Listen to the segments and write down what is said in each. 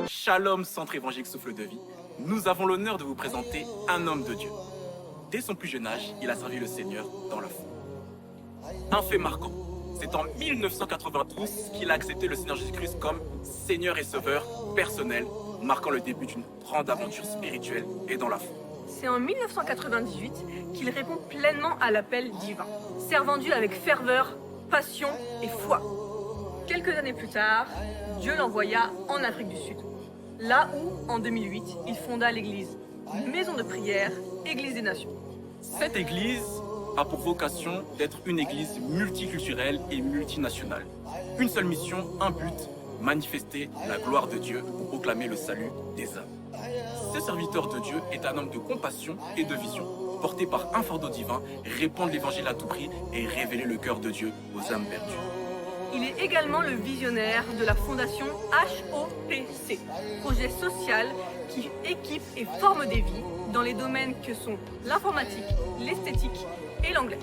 Shalom, centre évangélique Souffle de Vie. Nous avons l'honneur de vous présenter un homme de Dieu. Dès son plus jeune âge, il a servi le Seigneur dans la foi. Un fait marquant, c'est en 1992 qu'il a accepté le Seigneur Jésus-Christ comme Seigneur et Sauveur personnel, marquant le début d'une grande aventure spirituelle et dans la foi. C'est en 1998 qu'il répond pleinement à l'appel divin, servant Dieu avec ferveur, passion et foi. Quelques années plus tard, Dieu l'envoya en Afrique du Sud, là où, en 2008, il fonda l'église Maison de prière, Église des Nations. Cette église a pour vocation d'être une église multiculturelle et multinationale. Une seule mission, un but, manifester la gloire de Dieu pour proclamer le salut des âmes. Ce serviteur de Dieu est un homme de compassion et de vision, porté par un fardeau divin, répandre l'évangile à tout prix et révéler le cœur de Dieu aux âmes perdues. Il est également le visionnaire de la fondation HOPC, projet social qui équipe et forme des vies dans les domaines que sont l'informatique, l'esthétique et l'anglais.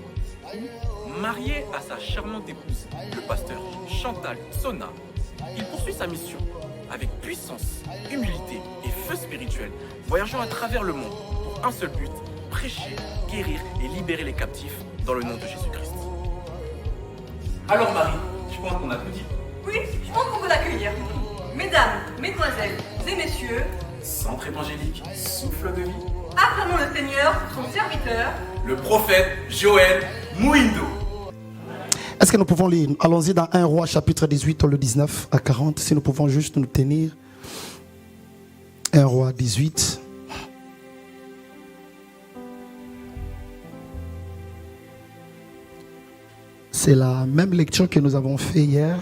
Marié à sa charmante épouse, le pasteur Chantal Sona, il poursuit sa mission avec puissance, humilité et feu spirituel, voyageant à travers le monde pour un seul but, prêcher, guérir et libérer les captifs dans le nom de Jésus-Christ. Alors Marie, je pense qu'on a tout dit. Oui, je pense qu'on peut l'accueillir. Mesdames, mesdemoiselles et messieurs, Centre évangélique Souffle de Vie, acclamons le Seigneur, son serviteur, le prophète Joël Mouindo. Est-ce que nous pouvons lire? Allons-y dans 1 Roi chapitre 18, le 19 à 40. Si nous pouvons juste nous tenir. 1 Roi 18. C'est la même lecture que nous avons fait hier.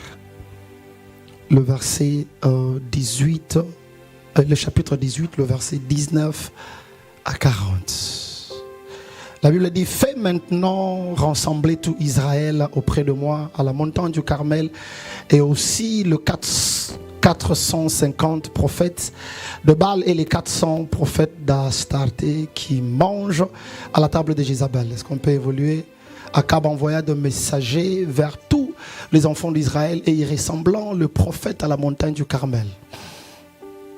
Le verset 18, le chapitre 18, le verset 19 à 40. La Bible dit: fais maintenant rassembler tout Israël auprès de moi à la montagne du Carmel, et aussi le 450 prophètes de Baal et les 400 prophètes d'Astarté qui mangent à la table de Jézabel. Est-ce qu'on peut évoluer? Akab envoya de messagers vers tous les enfants d'Israël et y ressemblant le prophète à la montagne du Carmel.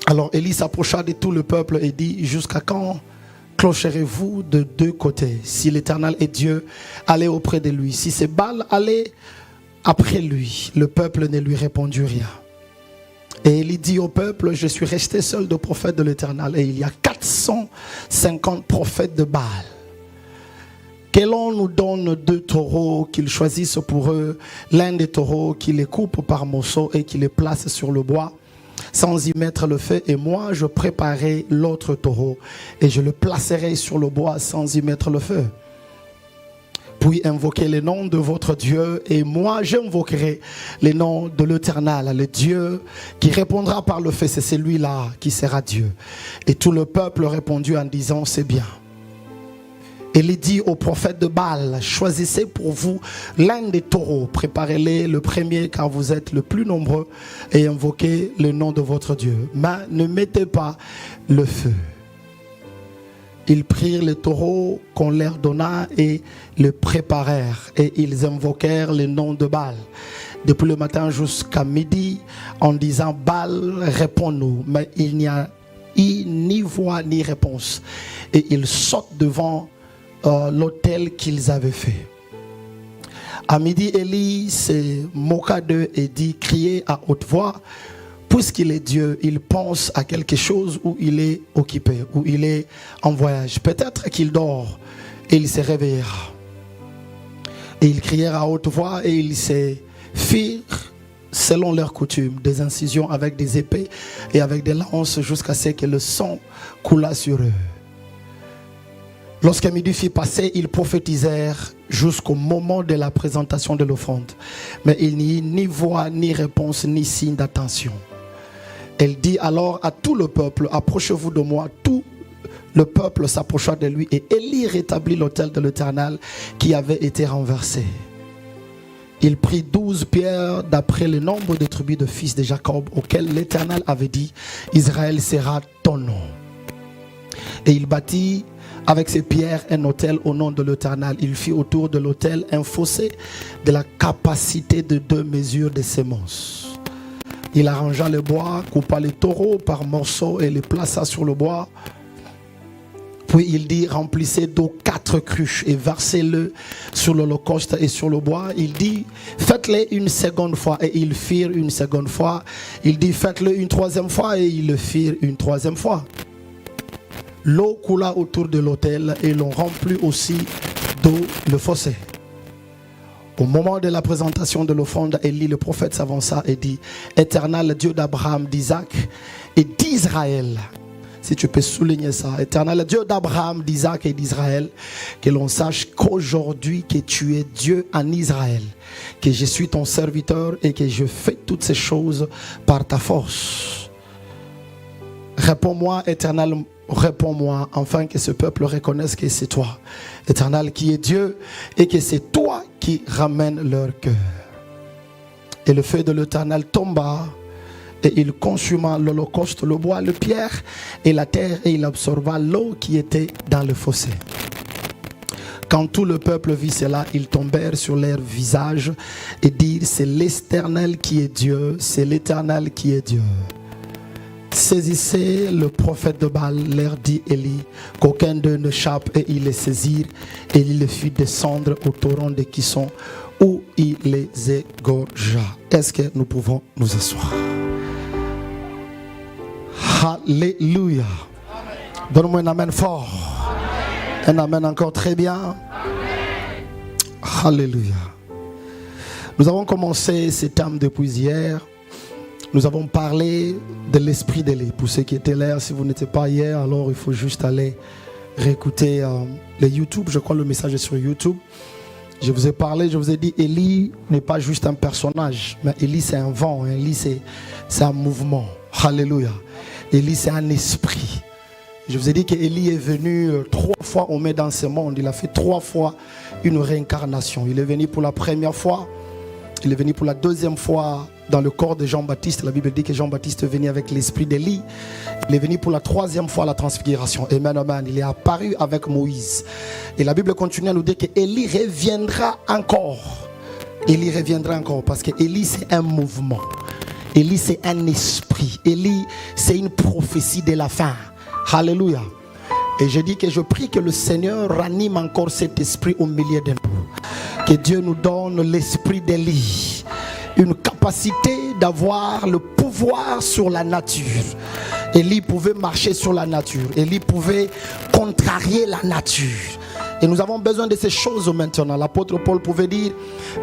Alors Élie s'approcha de tout le peuple et dit: jusqu'à quand clocherez-vous de deux côtés? Si l'Éternel est Dieu, allez auprès de lui. Si c'est Baal, allez après lui. Le peuple ne lui répondit rien. Et il dit au peuple: je suis resté seul de prophète de l'Éternel, et il y a 450 prophètes de Baal. Que l'on nous donne 2 taureaux, qu'ils choisissent pour eux l'un des taureaux, qu'ils les coupent par morceaux et qu'ils les placent sur le bois, sans y mettre le feu, et moi je préparerai l'autre taureau et je le placerai sur le bois sans y mettre le feu. Puis invoquez le nom de votre Dieu, et moi j'invoquerai le nom de l'Éternel, le Dieu qui répondra par le feu. C'est celui-là qui sera Dieu. Et tout le peuple répondit en disant: c'est bien. Il dit au prophète de Baal: choisissez pour vous l'un des taureaux, préparez-les le premier car vous êtes le plus nombreux, et invoquez le nom de votre Dieu. Mais ne mettez pas le feu. Ils prirent le taureau qu'on leur donna et le préparèrent, et ils invoquèrent le nom de Baal depuis le matin jusqu'à midi en disant: Baal, réponds-nous. Mais il n'y a eu ni voix ni réponse, et ils sautent devant l'autel qu'ils avaient fait. À midi, Élie se moqua d'eux et dit: criez à haute voix, puisqu'il est Dieu, il pense à quelque chose, ou il est occupé, ou il est en voyage. Peut-être qu'il dort, et il se réveillera. Et ils crièrent à haute voix, et ils se firent, selon leur coutume, des incisions avec des épées et avec des lances, jusqu'à ce que le sang coulât sur eux. Lorsque midi fut passé, ils prophétisèrent jusqu'au moment de la présentation de l'offrande. Mais il n'y eut ni voix, ni réponse, ni signe d'attention. Elle dit alors à tout le peuple: approchez-vous de moi. Tout le peuple s'approcha de lui, et Élie rétablit l'autel de l'Éternel qui avait été renversé. Il prit 12 pierres d'après le nombre de tribus de fils de Jacob, auxquels l'Éternel avait dit: Israël sera ton nom. Et il bâtit avec ces pierres un autel au nom de l'Éternel. Il fit autour de l'autel un fossé de la capacité de 2 mesures de semences. Il arrangea le bois, coupa les taureaux par morceaux et les plaça sur le bois. Puis il dit, remplissez d'eau 4 cruches et versez-le sur l'holocauste et sur le bois. Il dit, faites-le une seconde fois, et ils firent une seconde fois. Il dit, faites-le une troisième fois, et ils le firent une troisième fois. L'eau coula autour de l'autel et l'on remplit aussi d'eau le fossé. Au moment de la présentation de l'offrande, Élie le prophète s'avança et dit, Éternel Dieu d'Abraham, d'Isaac et d'Israël. Si tu peux souligner ça, Éternel Dieu d'Abraham, d'Isaac et d'Israël, que l'on sache qu'aujourd'hui que tu es Dieu en Israël, que je suis ton serviteur et que je fais toutes ces choses par ta force. Réponds-moi, Éternel, réponds-moi, afin que ce peuple reconnaisse que c'est toi, Éternel, qui est Dieu, et que c'est toi qui ramène leur cœur. Et le feu de l'Éternel tomba, et il consuma l'holocauste, le bois, le pierre et la terre, et il absorba l'eau qui était dans le fossé. Quand tout le peuple vit cela, ils tombèrent sur leurs visages et dirent, c'est l'Éternel qui est Dieu, c'est l'Éternel qui est Dieu. Saisissez le prophète de Baal, leur dit Élie, qu'aucun d'eux ne chape, et ils les saisirent, et il les fit descendre au torrent de Kison, où il les égorgea. Est-ce que nous pouvons nous asseoir? Alléluia. Donne-moi un amen fort. Amen. Un amen encore très bien. Amen. Alléluia. Nous avons commencé ce thème depuis hier. Nous avons parlé de l'esprit d'Élie. Pour ceux qui étaient là, si vous n'étiez pas hier, alors il faut juste aller réécouter les YouTube. Je crois que le message est sur YouTube. Je vous ai parlé, je vous ai dit, Élie n'est pas juste un personnage, mais Élie c'est un vent, Élie c'est un mouvement. Alléluia. Élie c'est un esprit. Je vous ai dit qu'Élie est venu 3 fois au milieu dans ce monde. Il a fait 3 fois une réincarnation. Il est venu pour la première fois. Il est venu pour la deuxième fois dans le corps de Jean-Baptiste. La Bible dit que Jean-Baptiste est venu avec l'esprit d'Élie. Il est venu pour la 3e fois à la transfiguration. Amen, amen. Il est apparu avec Moïse. Et la Bible continue à nous dire qu'Élie reviendra encore. Élie reviendra encore parce que Élie c'est un mouvement. Élie c'est un esprit. Élie c'est une prophétie de la fin. Alléluia. Et je dis que je prie que le Seigneur ranime encore cet esprit au milieu de nous. Que Dieu nous donne l'esprit d'Élie. Une capacité d'avoir le pouvoir sur la nature. Élie pouvait marcher sur la nature. Élie pouvait contrarier la nature. Et nous avons besoin de ces choses maintenant. L'apôtre Paul pouvait dire,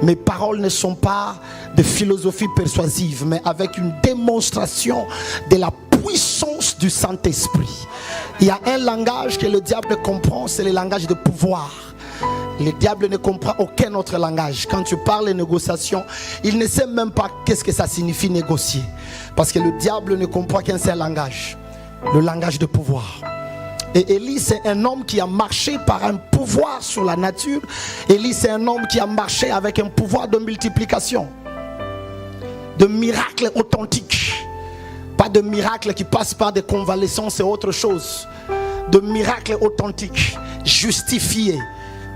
mes paroles ne sont pas de philosophie persuasive, mais avec une démonstration de la puissance du Saint-Esprit. Il y a un langage que le diable comprend, c'est le langage de pouvoir. Le diable ne comprend aucun autre langage. Quand tu parles de négociation, il ne sait même pas qu'est-ce que ça signifie négocier. Parce que le diable ne comprend qu'un seul langage, le langage de pouvoir. Et Élie c'est un homme qui a marché par un pouvoir sur la nature. Élie c'est un homme qui a marché avec un pouvoir de multiplication, de miracles authentiques. Pas de miracles qui passent par des convalescences et autre chose. De miracles authentiques, justifiés,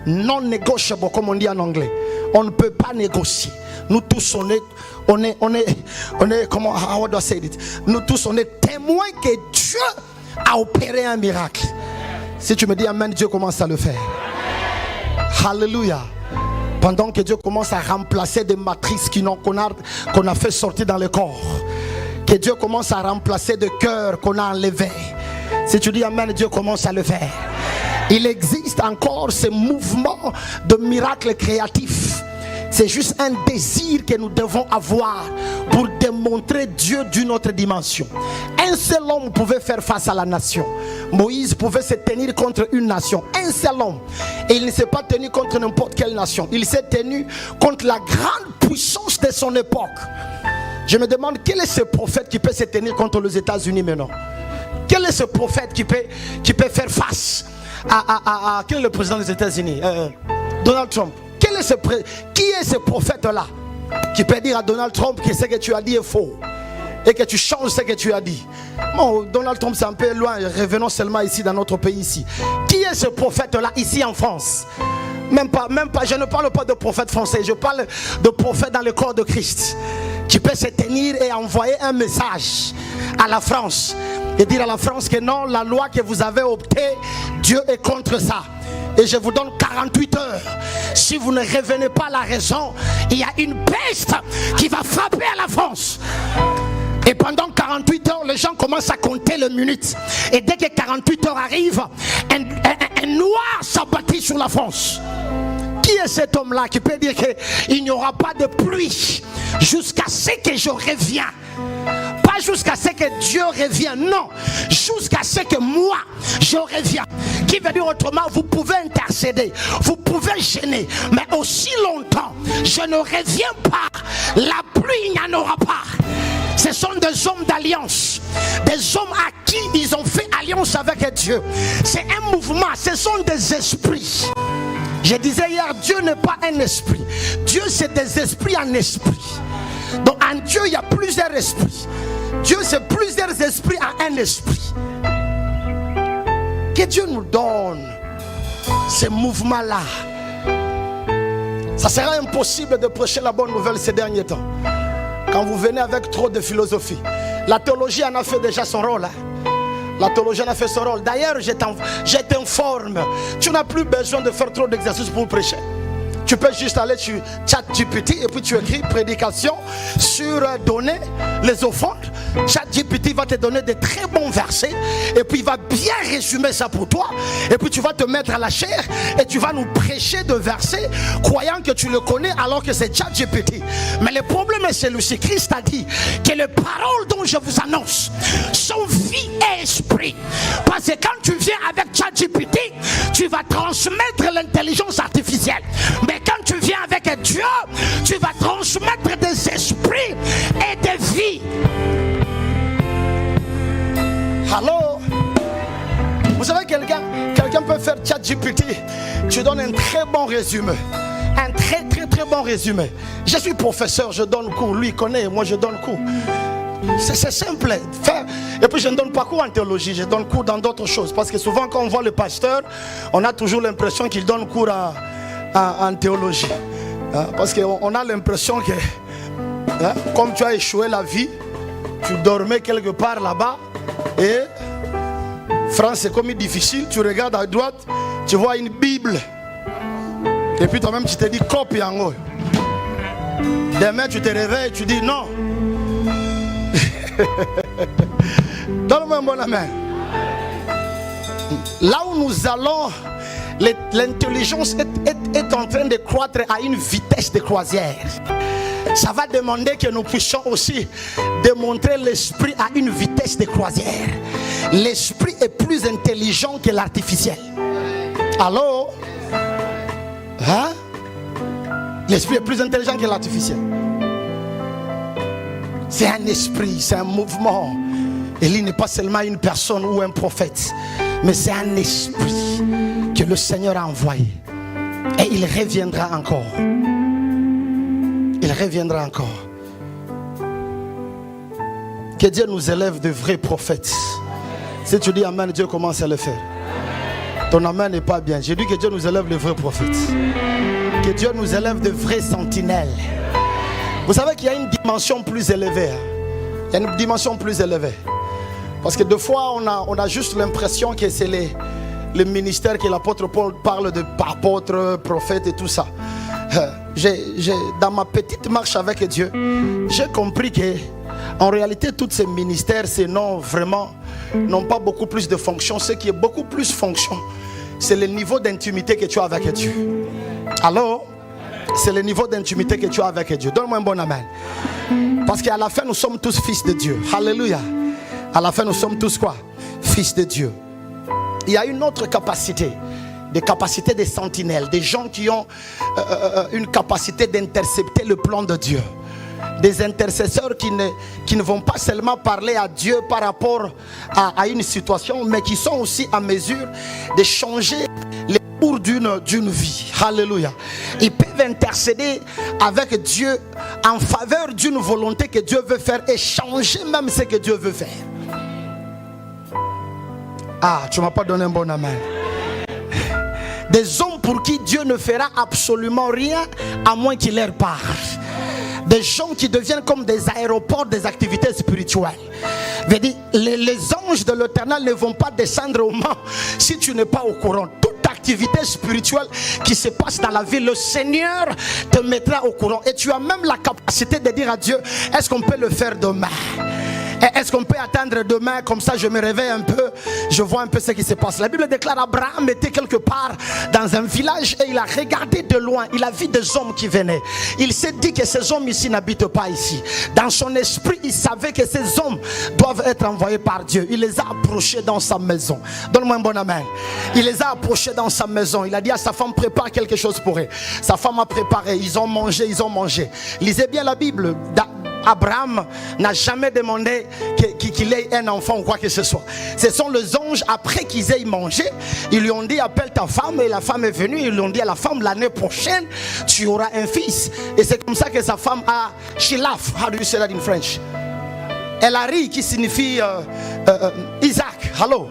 non négociables comme on dit en anglais. On ne peut pas négocier. Nous tous on est comment, how do I say it? Nous tous on est témoins que Dieu a opéré un miracle. Si tu me dis amen, Dieu commence à le faire. Alléluia. Pendant que Dieu commence à remplacer des matrices qu'on a fait sortir dans le corps. Que Dieu commence à remplacer des cœurs qu'on a enlevés. Si tu dis amen, Dieu commence à le faire. Il existe encore ce mouvement de miracles créatifs. C'est juste un désir que nous devons avoir pour démontrer Dieu d'une autre dimension. Un seul homme pouvait faire face à la nation. Moïse pouvait se tenir contre une nation. Un seul homme. Et il ne s'est pas tenu contre n'importe quelle nation. Il s'est tenu contre la grande puissance de son époque. Je me demande quel est ce prophète qui peut se tenir contre les États-Unis maintenant. Quel est ce prophète qui peut faire face à quel est le président des États-Unis? Donald Trump. Qui est ce prophète-là qui peut dire à Donald Trump que ce que tu as dit est faux et que tu changes ce que tu as dit? Bon, Donald Trump c'est un peu loin, revenons seulement ici dans notre pays ici. Qui est ce prophète-là ici en France? Même pas, je ne parle pas de prophète français, je parle de prophète dans le corps de Christ. Tu peux se tenir et envoyer un message à la France et dire à la France que non, la loi que vous avez optée, Dieu est contre ça. Et je vous donne 48 heures. Si vous ne revenez pas à la raison, il y a une peste qui va frapper à la France. Et pendant 48 heures, les gens commencent à compter les minutes. Et dès que 48 heures arrivent, un noir s'abattit sur la France. Qui est cet homme-là qui peut dire qu'il n'y aura pas de pluie jusqu'à ce que je revienne? Pas jusqu'à ce que Dieu revienne, non. Jusqu'à ce que moi, je revienne. Qui veut dire autrement, vous pouvez intercéder, vous pouvez gêner, mais aussi longtemps, je ne reviens pas, la pluie, il n'y en aura pas. Ce sont des hommes d'alliance, des hommes à qui ils ont fait alliance avec Dieu. C'est un mouvement, ce sont des esprits. Je disais hier, Dieu n'est pas un esprit. Dieu, c'est des esprits en esprit. Donc en Dieu, il y a plusieurs esprits. Dieu, c'est plusieurs esprits en un esprit. Que Dieu nous donne ces mouvements-là. Ça sera impossible de prêcher la bonne nouvelle ces derniers temps. Quand vous venez avec trop de philosophie. La théologie en a fait déjà son rôle. La théologie en a fait son rôle. D'ailleurs, je t'informe. Tu n'as plus besoin de faire trop d'exercices pour prêcher. Tu peux juste aller sur ChatGPT et puis tu écris prédication sur donner les offrandes. ChatGPT va te donner de très bons versets et puis il va bien résumer ça pour toi. Et puis tu vas te mettre à la chair et tu vas nous prêcher de versets croyant que tu le connais alors que c'est ChatGPT. Mais le problème est celui-ci. Christ a dit que les paroles dont je vous annonce sont vie et esprit. Parce que quand tu viens avec ChatGPT, tu vas transmettre l'intelligence artificielle. Mais quand tu viens avec Dieu, tu vas transmettre des esprits et des vies. Allô? Vous savez, quelqu'un peut faire ChatGPT. Tu donnes un très bon résumé. Un très bon résumé. Je suis professeur, je donne cours. Lui il connaît, moi je donne cours. C'est simple. Et puis je ne donne pas cours en théologie, je donne cours dans d'autres choses. Parce que souvent quand on voit le pasteur, on a toujours l'impression qu'il donne cours en théologie. Parce qu'on a l'impression que comme tu as échoué la vie, tu dormais quelque part là-bas et France c'est comme difficile, tu regardes à droite, tu vois une Bible et puis toi-même tu te dis copie en haut. Demain tu te réveilles et tu dis non. Donne-moi un bon amen. Là où nous allons, l'intelligence est en train de croître à une vitesse de croisière. Ça va demander que nous puissions aussi démontrer l'esprit à une vitesse de croisière. L'esprit est plus intelligent que l'artificiel. Allô? Hein? L'esprit est plus intelligent que l'artificiel. C'est un esprit, c'est un mouvement. Élie n'est pas seulement une personne ou un prophète, mais c'est un esprit que le Seigneur a envoyé. Et il reviendra encore. Il reviendra encore. Que Dieu nous élève de vrais prophètes. Si tu dis amen, Dieu commence à le faire. Ton amen n'est pas bien. J'ai dit que Dieu nous élève de vrais prophètes. Que Dieu nous élève de vrais sentinelles. Vous savez qu'il y a une dimension plus élevée. Il y a une dimension plus élevée. Parce que des fois, on a juste l'impression que c'est le ministère que l'apôtre Paul parle de apôtre, prophète et tout ça. Dans ma petite marche avec Dieu, j'ai compris que en réalité, tous ces ministères, n'ont pas beaucoup plus de fonctions. Ce qui est beaucoup plus fonction, c'est le niveau d'intimité que tu as avec Dieu. Alors, c'est le niveau d'intimité que tu as avec Dieu. Donne-moi un bon amen. Parce qu'à la fin, nous sommes tous fils de Dieu. Alléluia. À la fin, nous sommes tous quoi? Fils de Dieu. Il y a une autre capacité. Des capacités de sentinelles. Des gens qui ont une capacité d'intercepter le plan de Dieu. Des intercesseurs qui ne vont pas seulement parler à Dieu par rapport à une situation, mais qui sont aussi en mesure de changer les cours d'une vie. Alléluia. Ils peuvent intercéder avec Dieu en faveur d'une volonté que Dieu veut faire et changer même ce que Dieu veut faire. Ah, tu ne m'as pas donné un bon amen. Des hommes pour qui Dieu ne fera absolument rien à moins qu'il leur parle. Des gens qui deviennent comme des aéroports des activités spirituelles. Veut dire, les anges de l'Éternel ne vont pas descendre au Mans si tu n'es pas au courant. Toute activité spirituelle qui se passe dans la vie, le Seigneur te mettra au courant. Et tu as même la capacité de dire à Dieu, est-ce qu'on peut le faire demain? Est-ce qu'on peut attendre demain? Comme ça je me réveille un peu, je vois un peu ce qui se passe. La Bible déclare Abraham était quelque part dans un village et il a regardé de loin, il a vu des hommes qui venaient. Il s'est dit que ces hommes ici n'habitent pas ici. Dans son esprit il savait que ces hommes doivent être envoyés par Dieu. Il les a approchés dans sa maison. Donne-moi un bon amen. Il les a approchés dans sa maison. Il a dit à sa femme, prépare quelque chose pour eux. Sa femme a préparé, ils ont mangé. Lisez bien la Bible. Abraham n'a jamais demandé qu'il ait un enfant ou quoi que ce soit. Ce sont les anges, après qu'ils aient mangé, ils lui ont dit appelle ta femme, et la femme est venue. Ils lui ont dit à la femme, l'année prochaine tu auras un fils. Et c'est comme ça que sa femme a, she laughed. How do you say that in French? Elle a ri, qui signifie Isaac. Hello,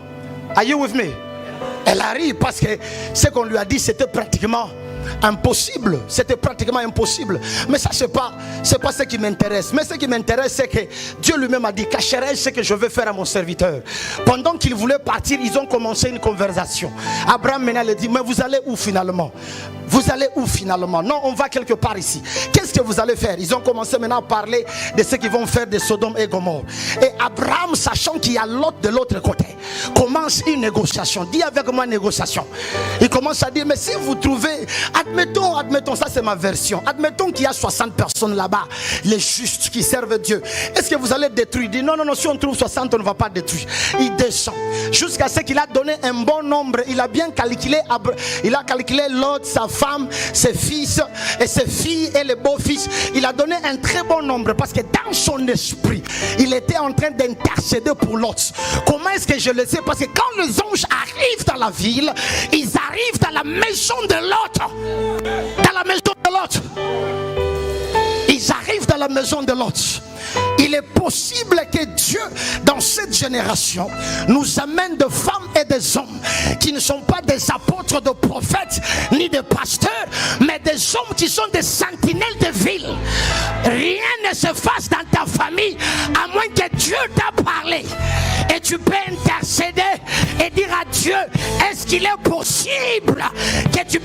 are you with me? Elle a ri parce que ce qu'on lui a dit c'était pratiquement impossible. C'était pratiquement impossible. Mais ça c'est pas ce qui m'intéresse. Mais ce qui m'intéresse c'est que Dieu lui-même a dit, cacherai ce que je veux faire à mon serviteur. Pendant qu'il voulait partir, ils ont commencé une conversation. Abraham maintenant lui dit, mais vous allez où finalement? Vous allez où finalement? Non, on va quelque part ici. Qu'est-ce que vous allez faire? Ils ont commencé maintenant à parler de ce qu'ils vont faire de Sodome et Gomorrhe. Et Abraham, sachant qu'il y a Lot de l'autre côté, commence une négociation. Dis avec moi négociation. Il commence à dire, mais si vous trouvez, admettons, ça c'est ma version, admettons qu'il y a 60 personnes là-bas, les justes qui servent Dieu. Est-ce que vous allez détruire? Il dit non, si on trouve 60, on ne va pas détruire. Il descend jusqu'à ce qu'il a donné un bon nombre. Il a bien calculé, il a calculé Lot, sa femme, ses fils et ses filles et les beaux-fils. Il a donné un très bon nombre parce que dans son esprit, il était en train d'intercéder pour Lot. Comment est-ce que je le sais? Parce que quand les anges arrivent dans la ville, ils arrivent dans la maison de Lot. Dans la maison de Lot. Ils arrivent dans la maison de Lot. Il est possible que Dieu, dans cette génération, nous amène de femmes et des hommes qui ne sont pas des apôtres, de prophètes, ni des pasteurs, mais des hommes qui sont des sentinelles de ville. Rien ne se fasse dans ta famille à moins que Dieu t'a parlé. Et tu peux intercéder et dire à Dieu, est-ce qu'il est possible que tu...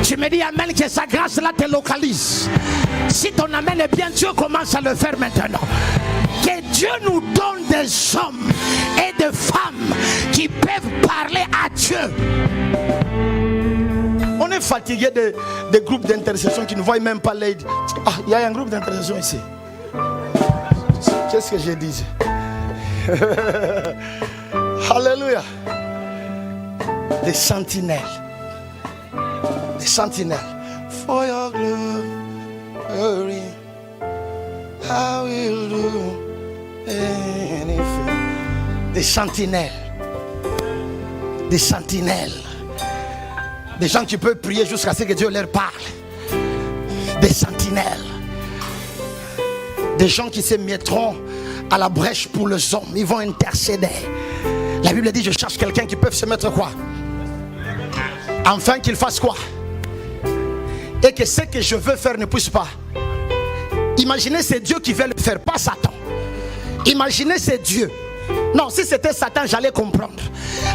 Tu me dis amen, que sa grâce là te localise. Si ton amen est bien, Dieu commence à le faire maintenant. Que Dieu nous donne des hommes et des femmes qui peuvent parler à Dieu. On est fatigué des groupes d'intercession qui ne voient même pas l'aide. Ah, il y a un groupe d'intercession ici. Qu'est-ce que j'ai dit? Alléluia. Des sentinelles. Des sentinelles. For your glory, I will do anything. Des sentinelles. Des sentinelles. Des gens qui peuvent prier jusqu'à ce que Dieu leur parle. Des sentinelles. Des gens qui se mettront à la brèche pour les hommes. Ils vont intercéder. La Bible dit, je cherche quelqu'un qui peut se mettre quoi? Enfin qu'il fasse quoi? Et que ce que je veux faire ne puisse pas. Imaginez, c'est Dieu qui veut le faire, pas Satan. Imaginez, c'est Dieu. Non, si c'était Satan, j'allais comprendre.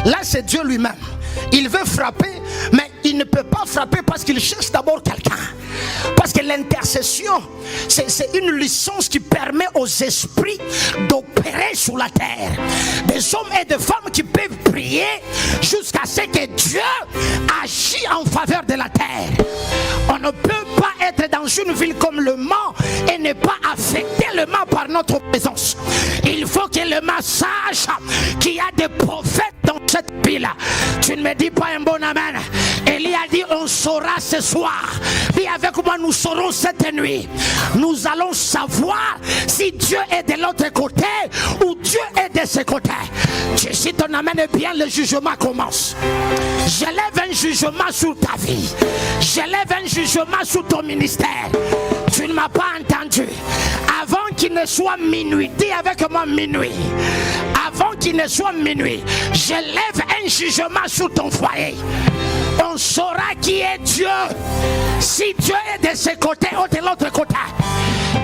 Là, c'est Dieu lui-même. Il veut frapper, mais il ne peut pas frapper parce qu'il cherche d'abord quelqu'un. Parce que l'intercession, c'est une licence qui permet aux esprits d'opérer sur la terre. Des hommes et des femmes qui peuvent prier jusqu'à ce que Dieu agisse en faveur de la terre. On ne peut pas être dans une ville comme Le Mans et ne pas affecter Le Mans par notre présence. Il faut que Le Mans sache qu'il y a des prophètes dans cette ville. Tu ne me dis pas un bon amen. Élie a dit, on saura ce soir. Dis avec moi, nous saurons cette nuit. Nous allons savoir si Dieu est de l'autre côté ou Dieu est de ce côté. Si ton amen est bien, le jugement commence. J'élève un jugement sur ta vie. J'élève un jugement sur ton ministère. Tu ne m'as pas entendu. Avant qu'il ne soit minuit, dis avec moi minuit. Avant qu'il ne soit minuit, j'élève un jugement sur ton foyer. On on saura qui est Dieu. Si Dieu est de ce côté ou de l'autre côté,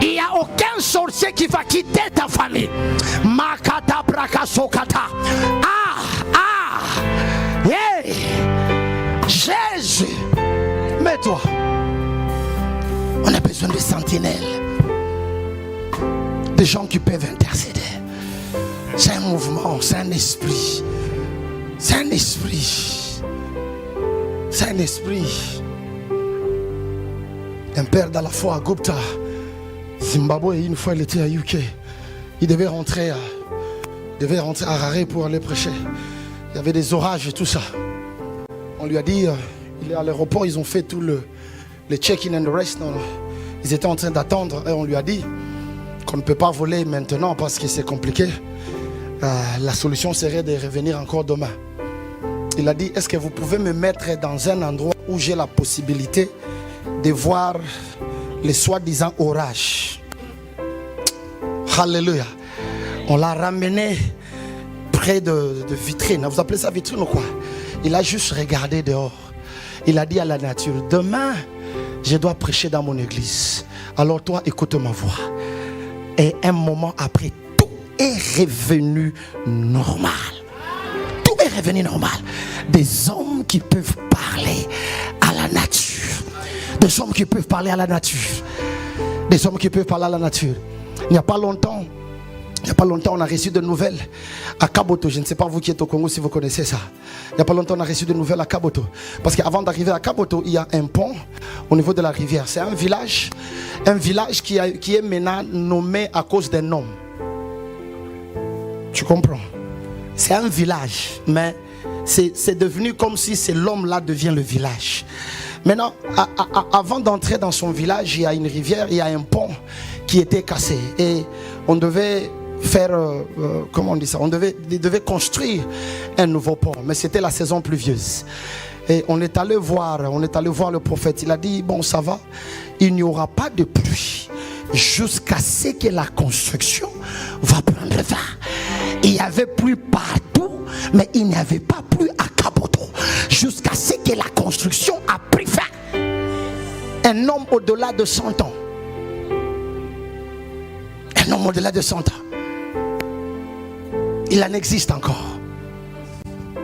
il n'y a aucun sorcier qui va quitter ta famille. Makata brakasokata. Hey, Jésus, mets-toi. On a besoin de sentinelles, de gens qui peuvent intercéder. C'est un mouvement, c'est un esprit. C'est un esprit. C'est un esprit. Un père dans la foi à Gupta, Zimbabwe, une fois il était à UK. Il devait rentrer à Harare pour aller prêcher. Il y avait des orages et tout ça. On lui a dit, il est à l'aéroport, ils ont fait tout le check-in and the rest. Ils étaient en train d'attendre et on lui a dit qu'on ne peut pas voler maintenant parce que c'est compliqué. La solution serait de revenir encore demain. Il a dit, est-ce que vous pouvez me mettre dans un endroit où j'ai la possibilité de voir les soi-disant orages? Alléluia. On l'a ramené près de vitrine. Vous appelez ça vitrine ou quoi? Il a juste regardé dehors. Il a dit à la nature, demain, je dois prêcher dans mon église. Alors toi, écoute ma voix. Et un moment après, tout est revenu normal. Tout est revenu normal. Des hommes qui peuvent parler à la nature. Des hommes qui peuvent parler à la nature. Des hommes qui peuvent parler à la nature. Il n'y a pas longtemps, on a reçu de nouvelles à Kaboto. Je ne sais pas vous qui êtes au Congo si vous connaissez ça. Il n'y a pas longtemps, on a reçu de nouvelles à Kaboto. Parce qu'avant d'arriver à Kaboto, il y a un pont au niveau de la rivière. C'est un village qui est maintenant nommé à cause d'un homme. Tu comprends? C'est un village, mais c'est devenu comme si c'est l'homme-là devient le village. Maintenant, avant d'entrer dans son village, il y a une rivière, il y a un pont qui était cassé. Et on devait faire, comment on dit ça? On devait construire un nouveau pont. Mais c'était la saison pluvieuse. Et on est allé voir le prophète. Il a dit, bon, ça va. Il n'y aura pas de pluie jusqu'à ce que la construction va prendre fin. Il y avait plu partout, mais il n'y avait pas plu à Kaboto. Jusqu'à ce que la construction a pris fin. Un homme au-delà de 100 ans. Un homme au-delà de 100 ans. Il en existe encore.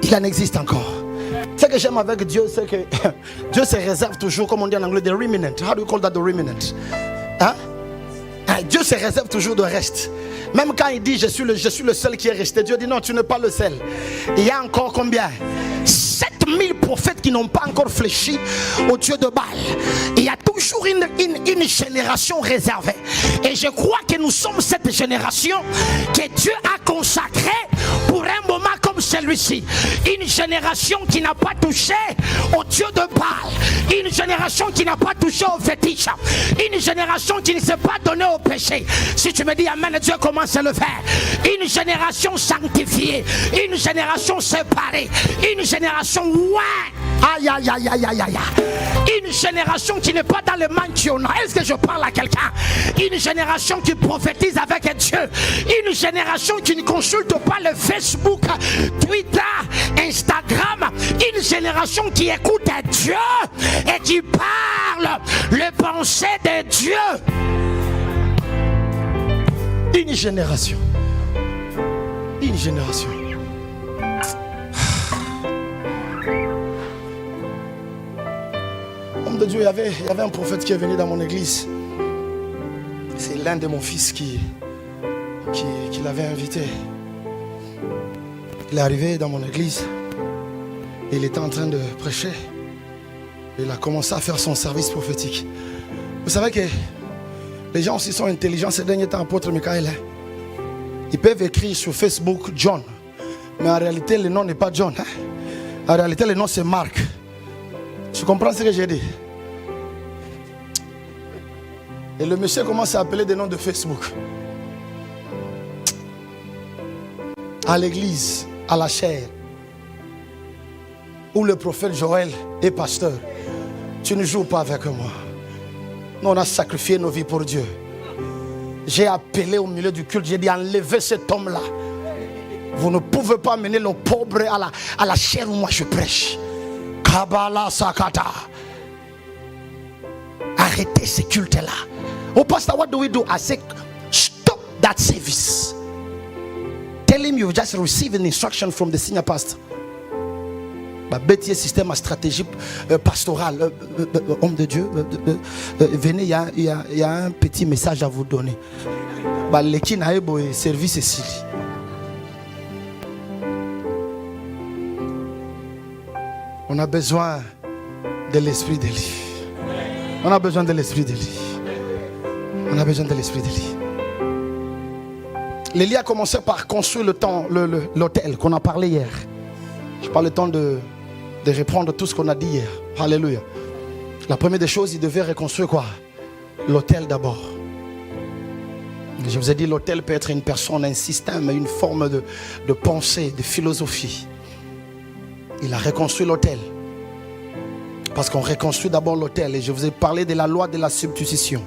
Il en existe encore. Ce que j'aime avec Dieu, c'est que Dieu se réserve toujours, comme on dit en anglais, the remnant. How do you call that, the remnant? Hein? Dieu se réserve toujours de reste. Même quand il dit je suis le seul qui est resté, Dieu dit non, tu n'es pas le seul. Il y a encore combien? 7000 prophètes qui n'ont pas encore fléchi au Dieu de Baal. Il y a toujours une génération réservée. Et je crois que nous sommes cette génération que Dieu a consacrée pour un moment comme celui-ci. Une génération qui n'a pas touché au Dieu de Baal. Une génération qui n'a pas touché au fétiche. Une génération qui ne s'est pas donnée au péché. Si tu me dis amen, Dieu commence à le faire. Une génération sanctifiée. Une génération séparée. Une génération aïe aïe aïe aïe aïe aïe. Une génération qui n'est pas dans le mantionnat. Est-ce que je parle à quelqu'un? Une génération qui prophétise avec Dieu. Une génération qui ne consulte pas le Facebook, Twitter, Instagram. Une génération qui écoute Dieu et qui parle le pensée de Dieu. Une génération. Une génération. Homme de Dieu, il y avait un prophète qui est venu dans mon église. C'est l'un de mon fils qui l'avait invité. Il est arrivé dans mon église. Et il était en train de prêcher. Il a commencé à faire son service prophétique. Vous savez que les gens aussi sont intelligents ces derniers temps, apôtre Michael. Ils peuvent écrire sur Facebook John. Mais en réalité, le nom n'est pas John. En réalité, le nom c'est Marc. Tu comprends ce que j'ai dit? Et le monsieur commence à appeler des noms de Facebook. À l'église, à la chaire, où le prophète Joël est pasteur. Tu ne joues pas avec moi. Nous, on a sacrifié nos vies pour Dieu. J'ai appelé au milieu du culte, j'ai dit enlevez cet homme-là. Vous ne pouvez pas amener le pauvre à la chair où moi je prêche. Kabbalah Sakata. Arrêtez ces cultes-là. Oh, pastor, what do we do? I say, stop that service. Tell him you just received an instruction from the senior pastor. Bêtier système stratégique pastoral, homme de Dieu, venez, il y a un petit message à vous donner. Service ici. On a besoin de l'esprit d'Élie. On a besoin de l'esprit d'Élie. On a besoin de l'esprit d'Élie. L'Élie a commencé par construire l'autel qu'on a parlé hier. Je parle le temps de reprendre tout ce qu'on a dit hier. Alléluia. La première des choses, il devait reconstruire quoi? L'autel d'abord. Je vous ai dit, l'autel peut être une personne, un système, une forme de pensée, de philosophie. Il a reconstruit l'autel. Parce qu'on reconstruit d'abord l'autel. Et je vous ai parlé de la loi de la substitution.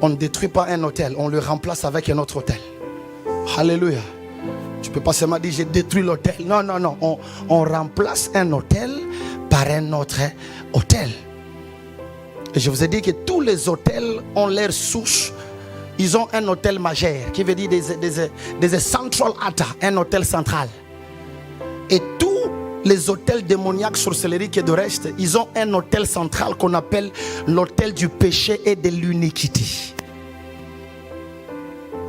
On ne détruit pas un autel, on le remplace avec un autre autel. Alléluia. Tu ne peux pas seulement dire j'ai détruit l'autel. Non, non, non. On remplace un autel par un autre autel. Et je vous ai dit que tous les autels ont leur source. Ils ont un autel majeur qui veut dire des central altar, un autel central. Et tous les autels démoniaques, sorcellerie et de reste, ils ont un autel central qu'on appelle l'autel du péché et de l'iniquité.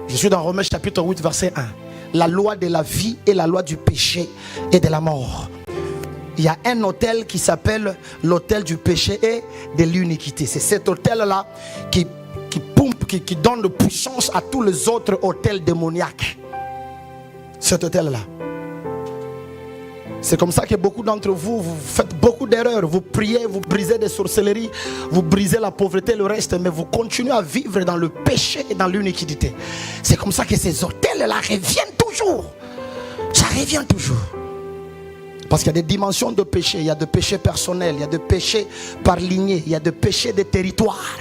Je suis dans Romains chapitre 8 verset 1. La loi de la vie et la loi du péché et de la mort. Il y a un autel qui s'appelle l'autel du péché et de l'iniquité. C'est cet autel-là qui donne de puissance à tous les autres autels démoniaques. Cet autel-là. C'est comme ça que beaucoup d'entre vous, vous faites beaucoup d'erreurs. Vous priez, vous brisez des sorcelleries, vous brisez la pauvreté, le reste, mais vous continuez à vivre dans le péché et dans l'iniquité. C'est comme ça que ces autels-là reviennent toujours. Ça revient toujours. Parce qu'il y a des dimensions de péché. Il y a des péchés personnels, il y a des péchés par lignée, il y a des péchés de territoire.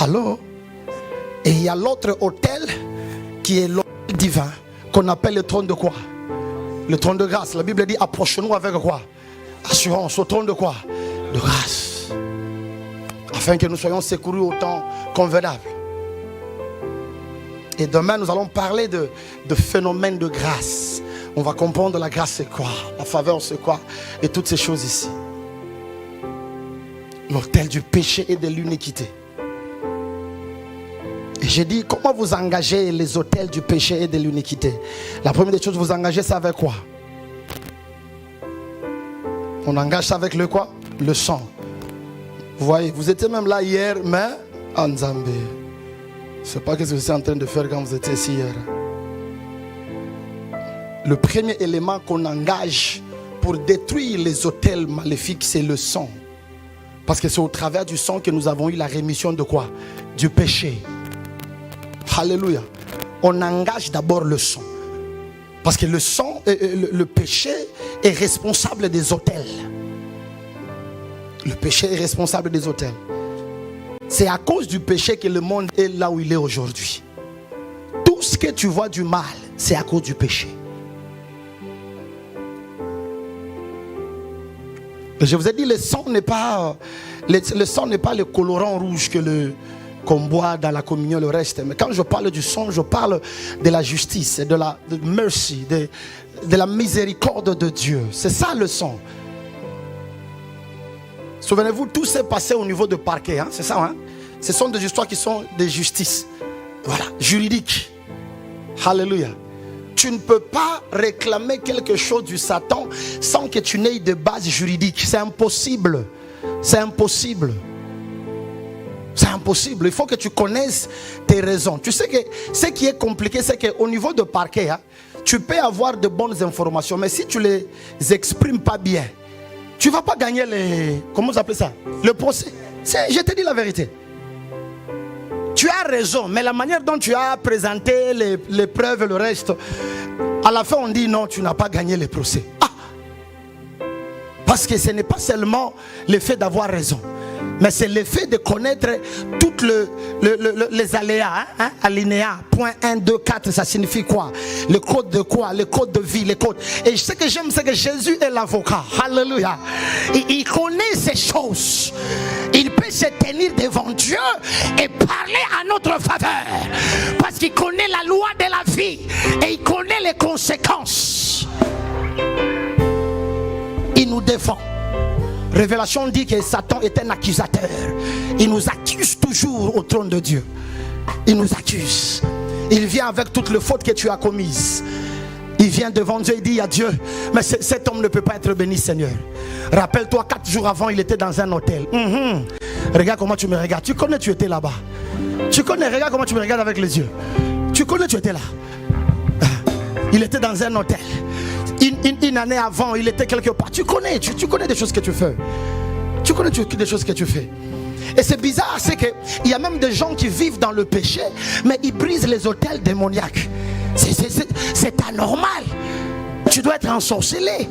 Allô? Et il y a l'autre autel qui est l'autel divin qu'on appelle le trône de quoi? Le trône de grâce. La Bible dit approchons-nous avec quoi? Assurance au trône de quoi? De grâce. Afin que nous soyons secourus au temps convenable. Et demain nous allons parler de phénomènes de grâce. On va comprendre la grâce c'est quoi, la faveur c'est quoi, et toutes ces choses ici. L'autel du péché et de l'iniquité. Et j'ai dit, comment vous engagez les autels du péché et de l'iniquité? La première des choses, vous engagez ça avec quoi? On engage ça avec le quoi? Le sang. Vous voyez, vous étiez même là hier, mais en Zambie. Je ne sais pas ce que vous étiez en train de faire quand vous étiez ici hier. Le premier élément qu'on engage pour détruire les autels maléfiques, c'est le sang. Parce que c'est au travers du sang que nous avons eu la rémission de quoi? Du péché. Alléluia. On engage d'abord le sang. Parce que le sang, le péché est responsable des autels. Le péché est responsable des autels. C'est à cause du péché que le monde est là où il est aujourd'hui. Tout ce que tu vois du mal, c'est à cause du péché. Je vous ai dit, le sang n'est pas le colorant rouge qu'on boit dans la communion, le reste. Mais quand je parle du sang, je parle de la justice, de la mercy, de la miséricorde de Dieu. C'est ça le sang. Souvenez-vous, tout s'est passé au niveau de parquet, hein? C'est ça, hein? Ce sont des histoires qui sont de justice. Voilà, juridiques. Alléluia. Tu ne peux pas réclamer quelque chose du Satan sans que tu n'aies de base juridique. C'est impossible. C'est impossible. C'est impossible. Il faut que tu connaisses tes raisons. Tu sais que ce qui est compliqué, c'est qu'au niveau de parquet, hein, tu peux avoir de bonnes informations, mais si tu les exprimes pas bien, tu ne vas pas gagner comment vous appelez ça? Le procès. Je te dis la vérité. Tu as raison, mais la manière dont tu as présenté les preuves et le reste, à la fin on dit non, tu n'as pas gagné le procès. Ah! Parce que ce n'est pas seulement le fait d'avoir raison, Mais c'est l'effet de connaître toutes les aléas, alinéas, point 1, 2, 4, ça signifie quoi? Le code de quoi? Le code de vie, les codes. Et ce que j'aime, c'est que Jésus est l'avocat. Alléluia. Il connaît ces choses. Il peut se tenir devant Dieu et parler à notre faveur. Parce qu'il connaît la loi de la vie et il connaît les conséquences. Il nous défend. Révélation dit que Satan est un accusateur. Il nous accuse toujours au trône de Dieu. Il nous accuse. Il vient avec toutes les fautes que tu as commises. Il vient devant Dieu et dit à Dieu, mais cet homme ne peut pas être béni, Seigneur. Rappelle-toi, 4 jours avant, il était dans un hôtel. Regarde comment tu me regardes. Tu connais, tu étais là-bas. Tu connais, regarde comment tu me regardes avec les yeux. Tu connais, tu étais là. Il était dans un hôtel. Une année avant, il était quelque part. Tu connais des choses que tu fais. Tu connais des choses que tu fais. Et c'est bizarre, c'est qu'il y a même des gens qui vivent dans le péché, mais ils brisent les hôtels démoniaques. C'est anormal. Tu dois être ensorcelé.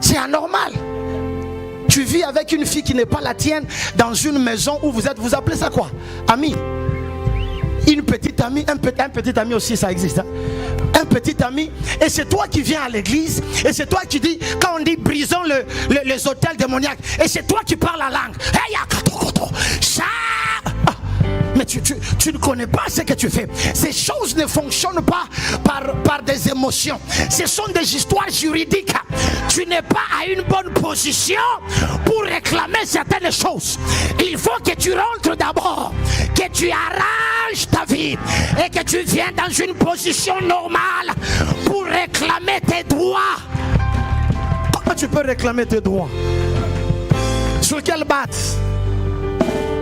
C'est anormal. Tu vis avec une fille qui n'est pas la tienne dans une maison où vous appelez ça quoi? Ami. Une petite amie, un petit ami aussi, ça existe. Un petit ami, et c'est toi qui viens à l'église, et c'est toi qui dis, quand on dit brisons les hôtels démoniaques, et c'est toi qui parles la langue. Mais tu ne connais pas ce que tu fais. Ces choses ne fonctionnent pas par des émotions. Ce sont des histoires juridiques. Tu n'es pas à une bonne position pour réclamer certaines choses. Il faut que tu rentres d'abord, que tu arranges ta vie et que tu viennes dans une position normale pour réclamer tes droits. Comment tu peux réclamer tes droits? Sur quelle base?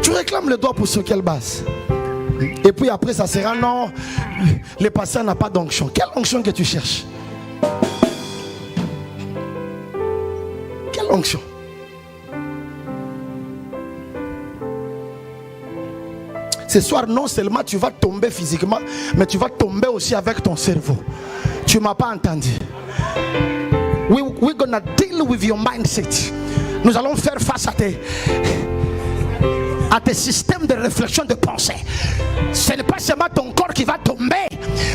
Tu réclames le droit pour sur quelle base? Et puis après ça sera non, le pasteur n'a pas d'onction. Quelle onction que tu cherches? Quelle onction? Ce soir, non seulement tu vas tomber physiquement, mais tu vas tomber aussi avec ton cerveau. Tu m'as pas entendu. We're gonna deal with your mindset. Nous allons faire face à tes systèmes de réflexion, de pensée. Ce n'est pas seulement ton corps qui va tomber,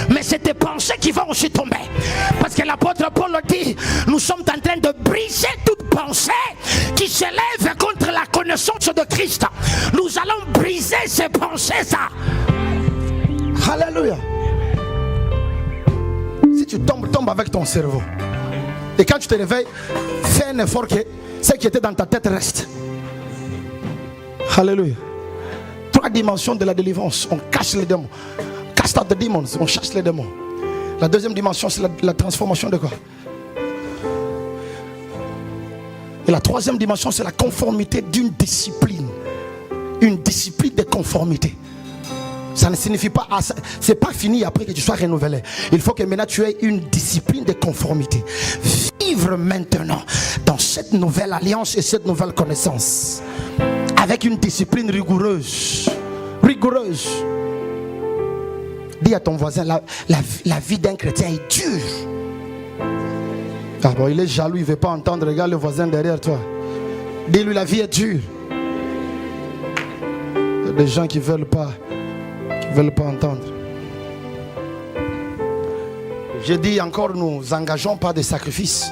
mais c'est tes pensées qui vont aussi tomber. Parce que l'apôtre Paul dit, nous sommes en train de briser toute pensée qui s'élève contre la connaissance de Christ. Nous allons briser ces pensées, ça. Alléluia. Si tu tombes avec ton cerveau. Et quand tu te réveilles, fais un effort que ce qui était dans ta tête reste. Alléluia. 3 dimensions de la délivrance. On cache les démons. Cast out the demons. On chasse les démons. La deuxième dimension, c'est la transformation de quoi? Et la troisième dimension, c'est la conformité d'une discipline. Une discipline de conformité. Ça ne signifie pas, c'est pas fini après que tu sois renouvelé. Il faut que maintenant tu aies une discipline de conformité. Vivre maintenant dans cette nouvelle alliance et cette nouvelle connaissance. Avec une discipline rigoureuse. Rigoureuse. Dis à ton voisin, la vie d'un chrétien est dure. Ah bon, il est jaloux, il ne veut pas entendre. Regarde le voisin derrière toi. Dis-lui, la vie est dure. Il y a des gens qui ne veulent pas entendre. Je dis encore, nous engageons pas des sacrifices.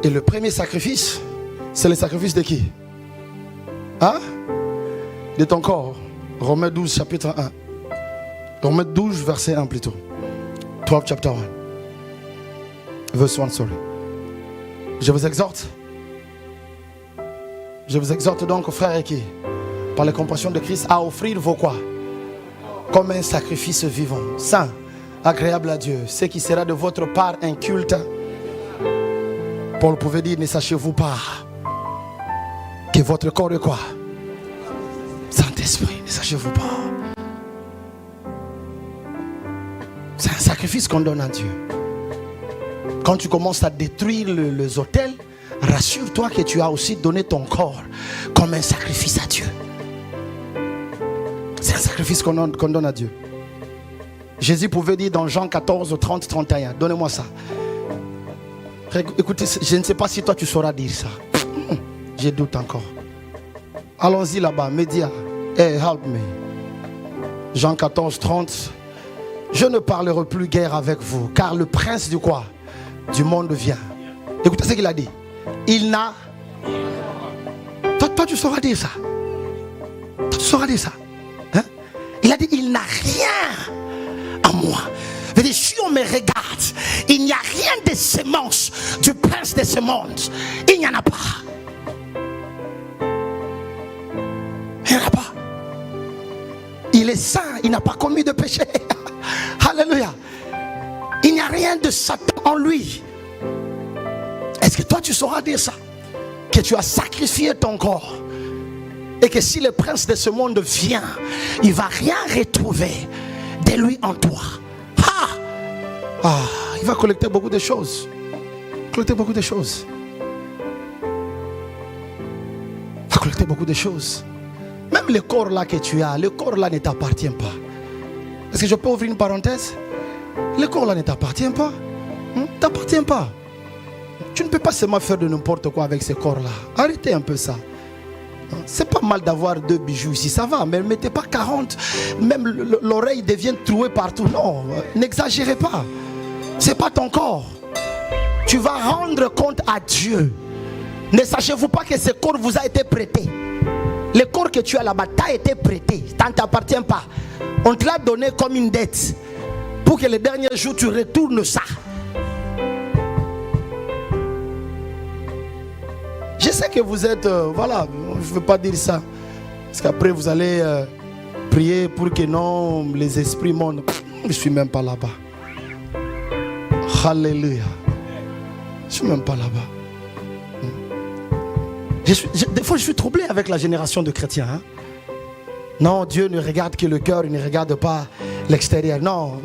Et le premier sacrifice, c'est le sacrifice de qui? Hein? De ton corps. Romains 12, chapitre 1. Romains 12, verset 1 plutôt. 12, chapter 1. Verse 1, sorry. Je vous exhorte donc, frères et qui, par la compassion de Christ, à offrir vos quoi? Comme un sacrifice vivant, saint, agréable à Dieu, ce qui sera de votre part un culte. Paul pouvait dire, ne sachez-vous pas que votre corps est quoi? Saint-Esprit, ne sachez-vous pas? C'est un sacrifice qu'on donne à Dieu. Quand tu commences à détruire les autels, rassure-toi que tu as aussi donné ton corps comme un sacrifice à Dieu. C'est un sacrifice qu'on donne à Dieu. Jésus pouvait dire dans Jean 14, 30, 31, donnez-moi ça. Écoutez, je ne sais pas si toi tu sauras dire ça. Je doute encore. Allons-y là-bas, média. Hey, help me. Jean 14, 30. Je ne parlerai plus guère avec vous, car le prince du quoi? Du monde vient. Écoutez ce qu'il a dit. Il n'a... Toi, tu sauras dire ça. Toi, tu sauras dire ça. Hein? Il a dit, il n'a rien à moi. Je veux dire, si on me regarde, il n'y a rien de sémence du prince de ce monde. Il n'y en a pas. Il n'y en a pas. Il est saint, il n'a pas commis de péché. Alléluia. Il n'y a rien de Satan en lui. Est-ce que toi tu sauras dire ça? Que tu as sacrifié ton corps. Et que si le prince de ce monde vient, il ne va rien retrouver de lui en toi. Il va collecter beaucoup de choses. Collecter beaucoup de choses. Il va collecter beaucoup de choses. Même le corps là que tu as, le corps là ne t'appartient pas. Est-ce que je peux ouvrir une parenthèse? Le corps là ne t'appartient pas. T'appartient pas. Tu ne peux pas seulement faire de n'importe quoi avec ce corps là. Arrêtez un peu ça. C'est pas mal d'avoir 2 bijoux ici, ça va, mais ne mettez pas 40. Même l'oreille devient trouée partout. Non, n'exagérez pas. C'est pas ton corps. Tu vas rendre compte à Dieu. Ne sachez-vous pas que ce corps vous a été prêté? Le corps que tu as là-bas t'a été prêté. Ça ne t'appartient pas. On te l'a donné comme une dette. Pour que le dernier jour tu retournes ça. Je sais que vous êtes, voilà, je ne veux pas dire ça. Parce qu'après vous allez prier pour que non, les esprits montent. Je ne suis même pas là-bas. Alléluia. Je ne suis même pas là-bas. Des fois je suis troublé avec la génération de chrétiens. Hein? Non, Dieu ne regarde que le cœur, il ne regarde pas l'extérieur. Non,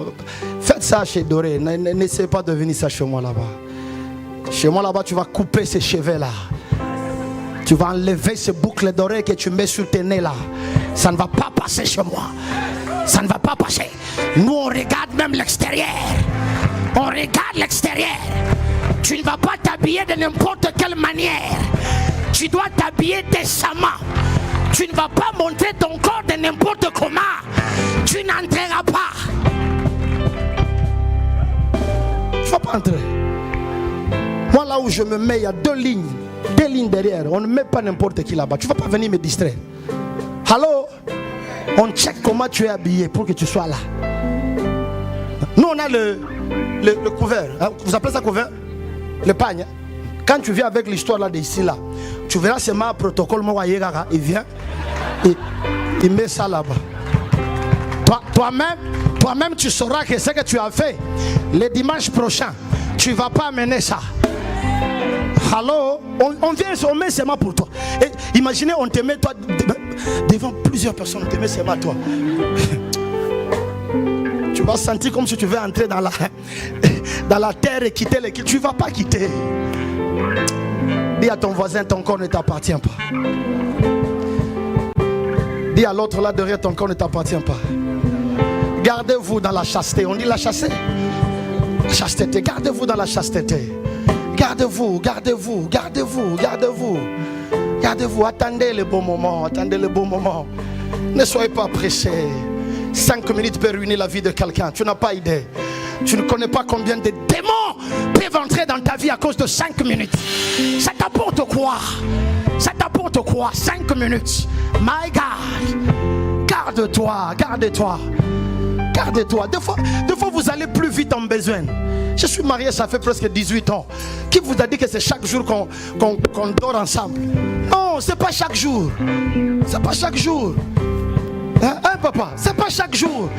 faites ça chez Doré. N'essayez pas de venir ça chez moi là-bas. Chez moi là-bas, tu vas couper ces cheveux là. Tu vas enlever ces boucles d'oreilles que tu mets sur tes nez là. Ça ne va pas passer chez moi. Ça ne va pas passer. Nous on regarde même l'extérieur. On regarde l'extérieur. Tu ne vas pas t'habiller de n'importe quelle manière. Tu dois t'habiller décemment. Tu ne vas pas montrer ton corps de n'importe comment. Tu n'entreras pas. Tu ne vas pas entrer. Moi là où je me mets, il y a 2 lignes. 2 lignes derrière. On ne met pas n'importe qui là-bas. Tu ne vas pas venir me distraire. Allô? On check comment tu es habillé pour que tu sois là. Nous on a le couvert. Hein? Vous appelez ça couvert? Le pagne. Quand tu viens avec l'histoire là d'ici là, tu verras seulement un protocole. Il vient et il met ça là-bas. Toi-même, tu sauras que ce que tu as fait le dimanche prochain, tu ne vas pas amener ça. Allô? On vient, on met seulement pour toi. Et imaginez, on te met toi devant plusieurs personnes, on te met seulement toi. Tu vas sentir comme si tu veux entrer dans la terre et quitter l'équipe. Tu ne vas pas quitter. Dis à ton voisin, ton corps ne t'appartient pas. Dis à l'autre là derrière, ton corps ne t'appartient pas. Gardez-vous dans la chasteté. On dit la chasteté. La chasteté. Gardez-vous dans la chasteté. Gardez-vous, gardez-vous, gardez-vous, gardez-vous. Gardez-vous. Attendez le bon moment. Attendez le bon moment. Ne soyez pas pressés. 5 minutes peut ruiner la vie de quelqu'un. Tu n'as pas idée. Tu ne connais pas combien de démons peuvent entrer dans ta vie à cause de 5 minutes. Ça t'apporte quoi? Ça t'apporte quoi? 5 minutes. My God. Garde-toi, garde-toi. Garde-toi. Des fois, vous allez plus vite en besoin. Je suis marié, ça fait presque 18 ans. Qui vous a dit que c'est chaque jour qu'on dort ensemble? Non, c'est pas chaque jour. C'est pas chaque jour. Hein, papa? C'est pas chaque jour.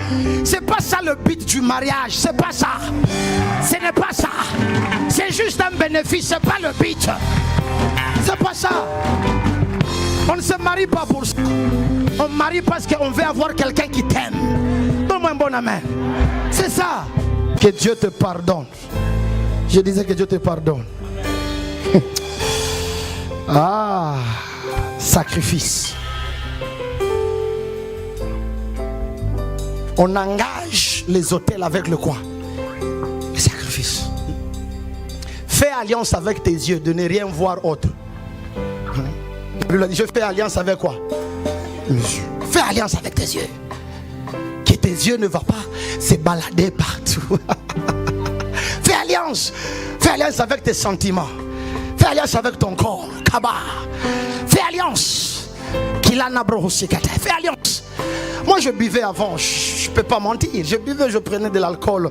C'est pas ça le but du mariage. C'est pas ça. Ce n'est pas ça. C'est juste un bénéfice. C'est pas le but. C'est pas ça. On ne se marie pas pour ça. On marie parce qu'on veut avoir quelqu'un qui t'aime. Donne-moi un bon amen. C'est ça. Que Dieu te pardonne. Je disais que Dieu te pardonne. Sacrifice. On engage les autels avec le quoi? Le sacrifice. Fais alliance avec tes yeux de ne rien voir autre. Je fais alliance avec quoi? Fais alliance avec tes yeux. Que tes yeux ne vont pas se balader partout. Fais alliance. Fais alliance avec tes sentiments. Fais alliance avec ton corps. Kaba. Fais alliance. Fais alliance. Moi je buvais avant, je ne peux pas mentir. Je buvais, je prenais de l'alcool.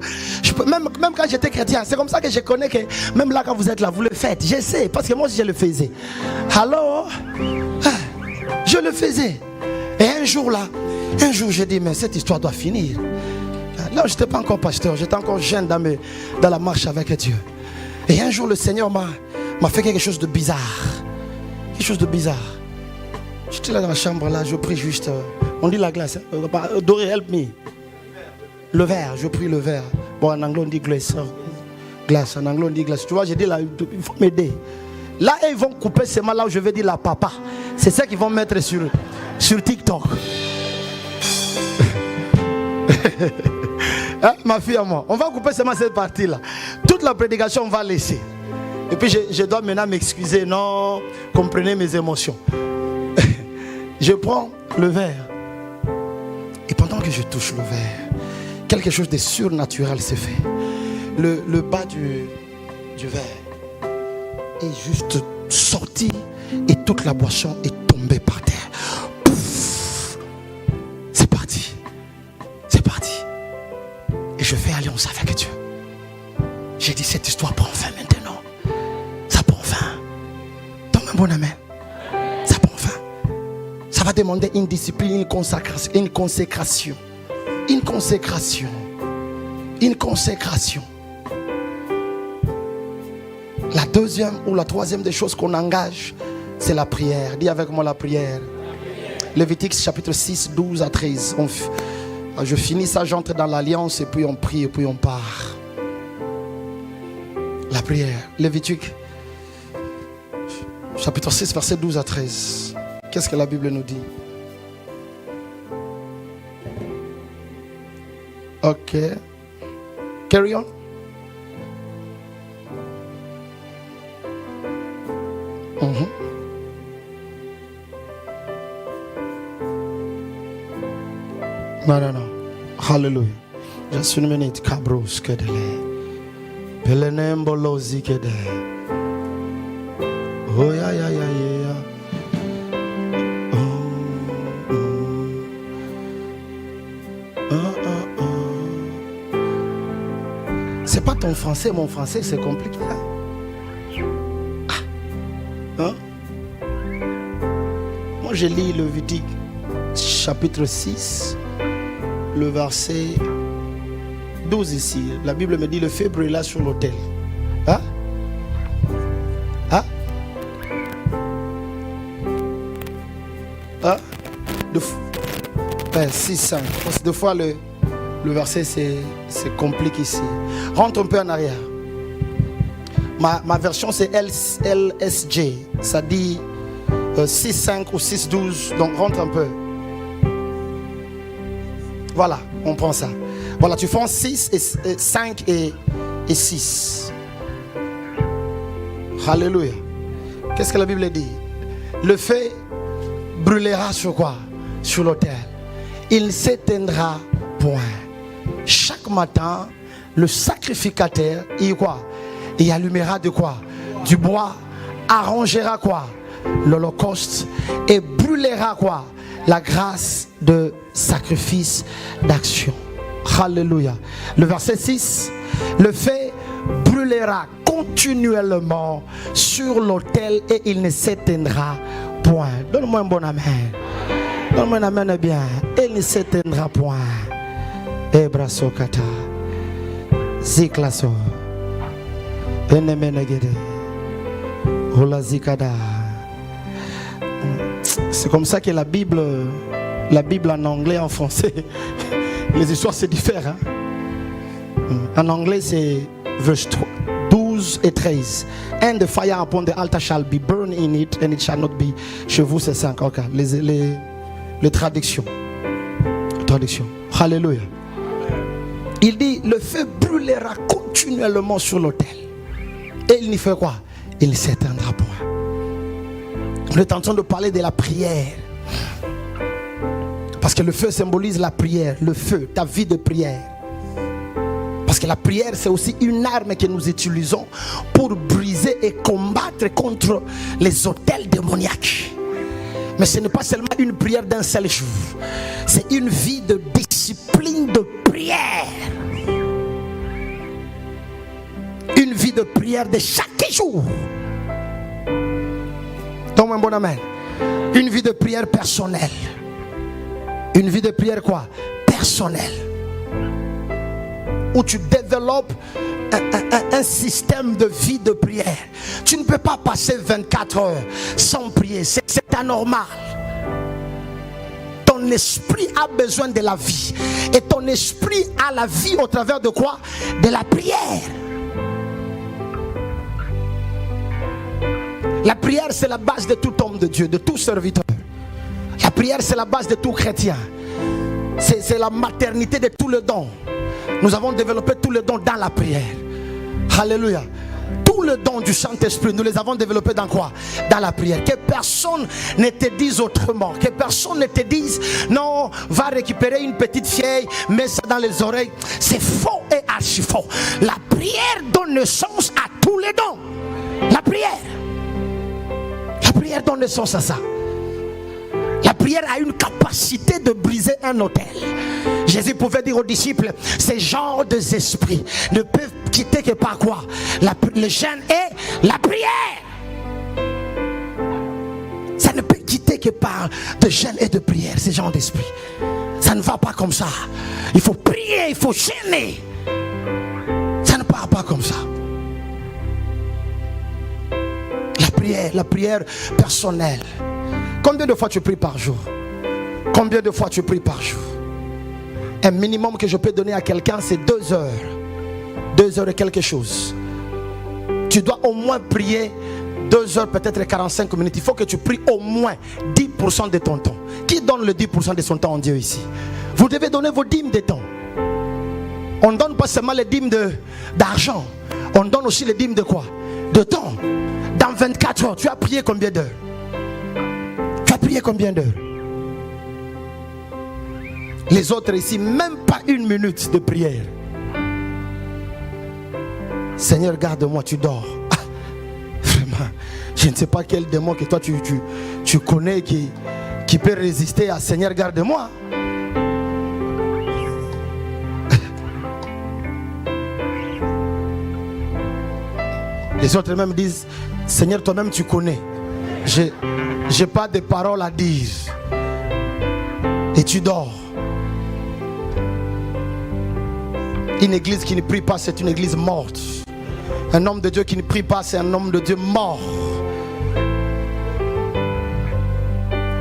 Même quand j'étais chrétien, c'est comme ça que je connais que même là quand vous êtes là, vous le faites. Je sais, parce que moi aussi je le faisais. Alors, je le faisais. Et un jour j'ai dit, mais cette histoire doit finir. Là, je n'étais pas encore pasteur, j'étais encore jeune dans la marche avec Dieu. Et un jour, le Seigneur m'a fait quelque chose de bizarre. Quelque chose de bizarre. J'étais là dans la chambre, là, je prie juste. On dit la glace. Doré, help me. Le verre, je prie le verre. Bon, en anglais, on dit glace. Glace, en anglais, on dit glace. Tu vois, j'ai dit là, il faut m'aider. Là, ils vont couper seulement là où je vais dire la papa. C'est ça qu'ils vont mettre sur TikTok. Hein, ma fille à moi, on va couper seulement cette partie-là. Toute la prédication, on va laisser. Et puis, je dois maintenant m'excuser. Non, comprenez mes émotions. Je prends le verre. Et pendant que je touche le verre, quelque chose de surnaturel s'est fait. Le bas du verre est juste sorti et toute la boisson est tombée par terre. Pouf. C'est parti. C'est parti. Et je fais alliance avec Dieu. J'ai dit, cette histoire prend fin maintenant. Ça prend fin. Donne un bon amen. Ça prend fin. Ça va demander une discipline, une consécration. Une consécration. Une consécration. Une consécration. La deuxième ou la troisième des choses qu'on engage, c'est la prière. Dis avec moi la prière. Lévitique chapitre 6, 12 à 13. Je finis ça, j'entre dans l'alliance et puis on prie et puis on part. La prière. Lévitique chapitre 6, verset 12 à 13. Qu'est-ce que la Bible nous dit? Ok. Carry on. Non. Hallelujah. Just une minute. Cabros kedele. Pelenembo zikede. Oh ya. C'est pas ton français, mon français, c'est compliqué. Hein? Moi, je lis Lévitique chapitre 6, le verset 12 ici. La Bible me dit le feu brûla sur l'autel. Hein? Hein? Hein? 6, 5. Parce que deux fois le verset c'est compliqué ici. Rentre un peu en arrière. Ma version c'est LSJ. Ça dit 6, 5 ou 6, 12. Donc rentre un peu. Voilà, on prend ça. Voilà, tu fais 6 et 5 et 6. Alléluia. Qu'est-ce que la Bible dit? Le feu brûlera sur quoi? Sur l'autel. Il ne s'éteindra point. Chaque matin, le sacrificateur, il allumera de quoi? Du bois, arrangera quoi? L'holocauste et brûlera quoi? La grâce de sacrifice d'action. Alléluia. Le verset 6. Le feu brûlera continuellement sur l'autel et il ne s'éteindra point. Donne-moi un bon amen. Donne-moi un amen bien. Il ne s'éteindra point. Ebrasokata. Ziklaso. Enemenegede. Olazikada. C'est comme ça que la Bible en anglais, en français, les histoires c'est différent. En anglais c'est verse 12 et 13. And the fire upon the altar shall be burned in it and it shall not be. Chez vous c'est 5. Okay. Les traductions. Alléluia. Il dit le feu brûlera continuellement sur l'autel. Et il n'y fait quoi? Il ne s'éteindra point. On est en train de parler de la prière. Parce que le feu symbolise la prière. Le feu, ta vie de prière. Parce que la prière, c'est aussi une arme que nous utilisons pour briser et combattre contre les autels démoniaques. Mais ce n'est pas seulement une prière d'un seul jour. C'est une vie de discipline de prière. Une vie de prière de chaque jour. Donc un bon amen. Une vie de prière personnelle. Une vie de prière quoi? Personnelle. Où tu développes un système de vie de prière. Tu ne peux pas passer 24 heures sans prier. C'est anormal. Ton esprit a besoin de la vie. Et ton esprit a la vie au travers de quoi? De la prière. La prière, c'est la base de tout homme de Dieu, de tout serviteur. La prière, c'est la base de tout chrétien. C'est la maternité de tous les dons. Nous avons développé tous les dons dans la prière. Alléluia. Tous les dons du Saint-Esprit, nous les avons développés dans quoi? Dans la prière. Que personne ne te dise autrement. Que personne ne te dise non, va récupérer une petite fille, mets ça dans les oreilles. C'est faux et archi faux. La prière donne naissance à tous les dons. La prière. La prière donne naissance à ça. La prière a une capacité de briser un autel. Jésus pouvait dire aux disciples, ces genres d'esprits ne peuvent quitter que par quoi? Le jeûne et la prière. Ça ne peut quitter que par de jeûne et de prière, ces genres d'esprits. Ça ne va pas comme ça. Il faut prier, il faut jeûner. Ça ne part pas comme ça. La prière personnelle. Combien de fois tu pries par jour? Combien de fois tu pries par jour? Un minimum que je peux donner à quelqu'un, c'est 2 heures. 2 heures et quelque chose. Tu dois au moins prier 2 heures, peut-être 45 minutes. Il faut que tu pries au moins 10% de ton temps. Qui donne le 10% de son temps en Dieu ici? Vous devez donner vos dîmes de temps. On ne donne pas seulement les dîmes d'argent. On donne aussi les dîmes de quoi? De temps. Dans 24 heures, tu as prié combien d'heures? Tu as prié combien d'heures? Les autres ici, même pas 1 minute de prière. Seigneur, garde-moi, tu dors. Ah, vraiment, je ne sais pas quel démon que toi tu connais qui peut résister à Seigneur, garde-moi. Les autres même disent, Seigneur, toi-même tu connais. J'ai pas de paroles à dire. Et tu dors. Une église qui ne prie pas, c'est une église morte. Un homme de Dieu qui ne prie pas, c'est un homme de Dieu mort. Il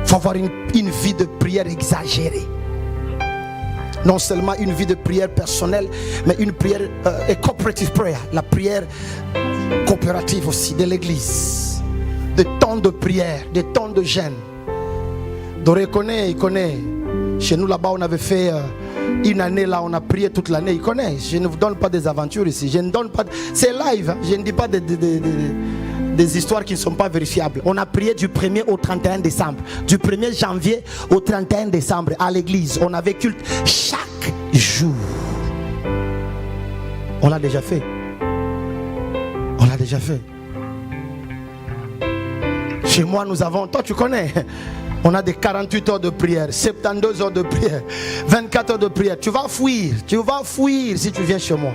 faut avoir une vie de prière exagérée. Non seulement une vie de prière personnelle, mais une prière cooperative prayer. La prière coopérative aussi de l'église. Des temps de prière, des temps de jeûne. Doré connaît, il connaît. Chez nous là-bas, on avait fait une année là, on a prié toute l'année. Il connaît. Je ne vous donne pas des aventures ici. Je ne donne pas. C'est live. Hein? Je ne dis pas des histoires qui ne sont pas vérifiables. On a prié du 1er au 31 décembre. Du 1er janvier au 31 décembre à l'église. On avait culte chaque jour. On l'a déjà fait. On l'a déjà fait. Chez moi, nous avons. Toi, tu connais. On a des 48 heures de prière, 72 heures de prière, 24 heures de prière. Tu vas fuir si tu viens chez moi.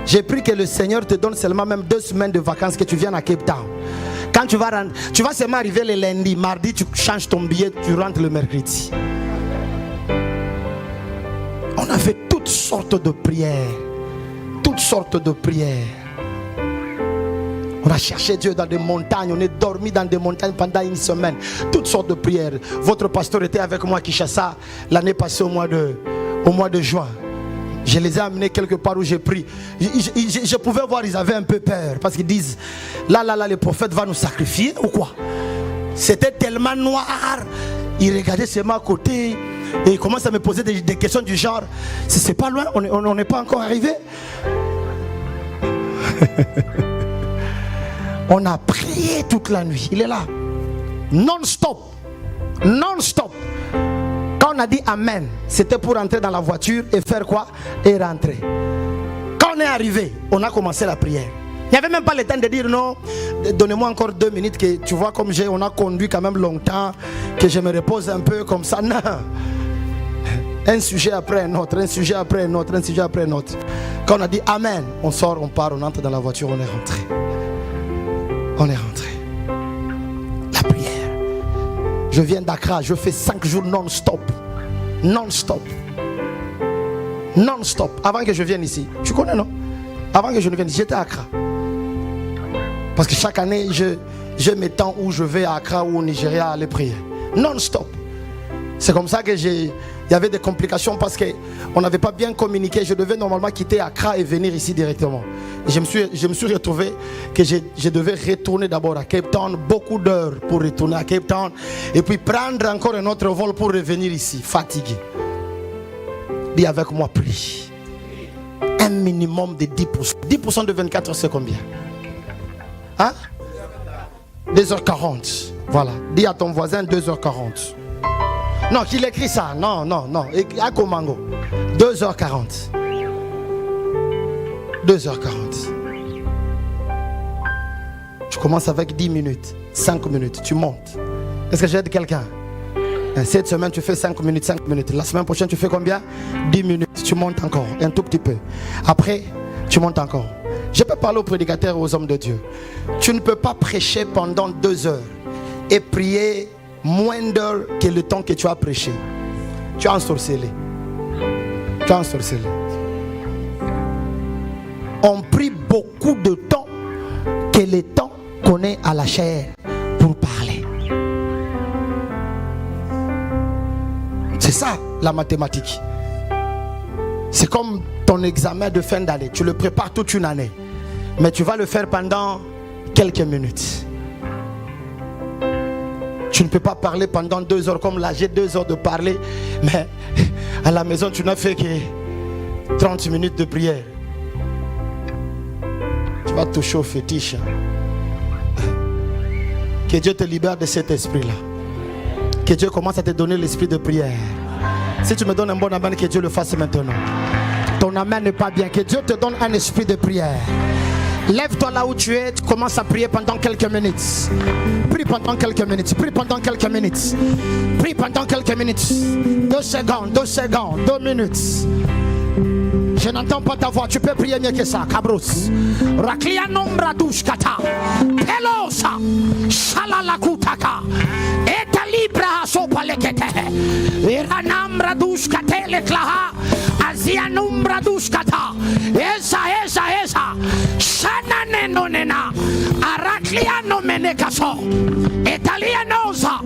J'ai pris que le Seigneur te donne seulement même 2 semaines de vacances, que tu viennes à Cape Town. Quand tu vas seulement arriver le lundi, mardi, tu changes ton billet, tu rentres le mercredi. On a fait toutes sortes de prières. Toutes sortes de prières. On a cherché Dieu dans des montagnes, on est dormi dans des montagnes pendant 1 semaine. Toutes sortes de prières. Votre pasteur était avec moi à Kinshasa l'année passée au mois de juin. Je les ai amenés quelque part où j'ai pris. Je pouvais voir, ils avaient un peu peur. Parce qu'ils disent, là, le prophète va nous sacrifier ou quoi? C'était tellement noir. Ils regardaient seulement à côté. Et ils commencent à me poser des questions du genre, c'est pas loin, on n'est pas encore arrivé. On a prié toute la nuit. Il est là. Non-stop. Non-stop. Quand on a dit Amen, c'était pour entrer dans la voiture et faire quoi? Et rentrer. Quand on est arrivé, on a commencé la prière. Il n'y avait même pas le temps de dire non, donnez-moi encore 2 minutes, que tu vois comme on a conduit quand même longtemps, que je me repose un peu comme ça. Non. Un sujet après un autre, un sujet après un autre, un sujet après un autre. Quand on a dit Amen, on sort, on part, on entre dans la voiture, on est rentré. On est rentré. La prière. Je viens d'Accra, je fais 5 jours non-stop. Non-stop. Non-stop. Avant que je vienne ici. Tu connais, non? Avant que je ne vienne ici, j'étais à Accra. Parce que chaque année, j'ai mes temps où je vais à Accra ou au Nigeria aller prier. Non-stop. C'est comme ça que il y avait des complications parce qu'on n'avait pas bien communiqué. Je devais normalement quitter Accra et venir ici directement. Et je me suis retrouvé que je devais retourner d'abord à Cape Town, beaucoup d'heures pour retourner à Cape Town et puis prendre encore un autre vol pour revenir ici, fatigué. Dis avec moi, prie. Un minimum de 10%. 10% de 24 heures, c'est combien? Hein? 2h40. Voilà. Dis à ton voisin 2h40. Non, qu'il écrit ça. Non. À Komango. 2h40. 2h40. Tu commences avec 10 minutes, 5 minutes, tu montes. Est-ce que j'aide quelqu'un? Cette semaine, tu fais 5 minutes, 5 minutes. La semaine prochaine, tu fais combien? 10 minutes. Tu montes encore, un tout petit peu. Après, tu montes encore. Je peux parler aux prédicateurs et aux hommes de Dieu. Tu ne peux pas prêcher pendant 2 heures et prier moins d'heures que le temps que tu as prêché. Tu as ensorcelé. Tu as ensorcelé. On prie beaucoup de temps que le temps qu'on est à la chair pour parler. C'est ça la mathématique. C'est comme ton examen de fin d'année. Tu le prépares toute une année. Mais tu vas le faire pendant quelques minutes. Tu ne peux pas parler pendant 2 heures comme là. J'ai 2 heures de parler. Mais à la maison, tu n'as fait que 30 minutes de prière. Tu vas toucher au fétiche. Que Dieu te libère de cet esprit-là. Que Dieu commence à te donner l'esprit de prière. Si tu me donnes un bon amen, que Dieu le fasse maintenant. Ton amen n'est pas bien. Que Dieu te donne un esprit de prière. Lève-toi là où tu es, tu commences à prier pendant quelques minutes. Prie pendant quelques minutes. Prie pendant quelques minutes. Prie pendant quelques minutes. 2 secondes, 2 secondes, 2 minutes. Je n'entends pas ta voix, tu peux prier mieux que ça, Cabros. Raklia nombra dushkata. Pelosa. Shalalakutaka. Eta libra sopa lekete. Iranambra dushkate leklaha. Azia nombra dushkata. Esa. Shana nenonena. Araklia no menekaso. Italia nosa.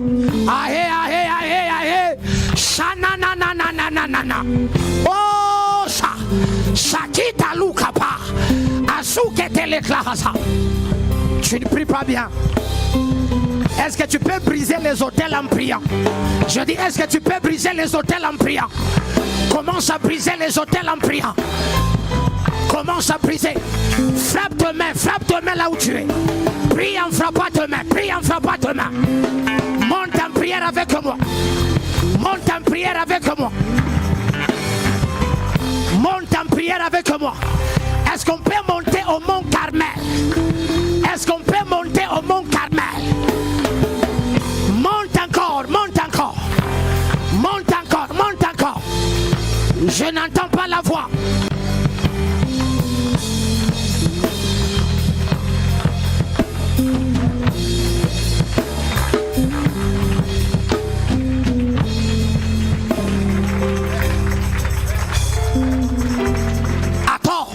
Ahe. Shana na. Oh, Shakita Lukapa. Asukete leklahasa. Tu ne pries pas bien. Est-ce que tu peux briser les hôtels en priant? Je dis, est-ce que tu peux briser les hôtels en priant? Commence à briser les hôtels en priant. Commence à briser. Frappe tes mains là où tu es. Prie en frappant tes mains. Monte en prière avec moi. Monte en prière avec moi. Monte en prière avec moi. Est-ce qu'on peut monter au mont Carmel? Est-ce qu'on peut monter au mont Carmel? Monte encore. Je n'entends pas la voix. Attends.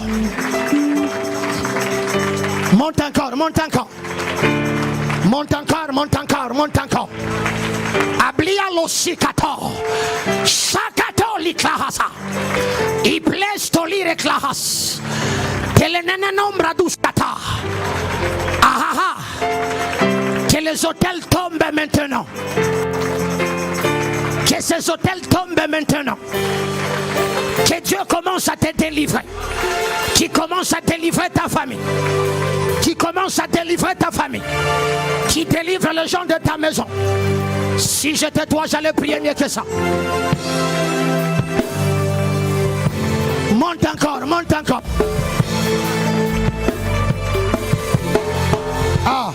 Monte encore. Ablia lo sikato. Shakato li klahasa. I plesto li reclahas. Telenene nombra duskata. Que les hôtels tombent maintenant. Que ces hôtels tombent maintenant. Que Dieu commence à te délivrer. Qui commence à délivrer ta famille. Qui commence à délivrer ta famille. Qui délivre les gens de ta maison. Si j'étais toi, j'allais prier mieux que ça. Monte encore, monte encore. Ah.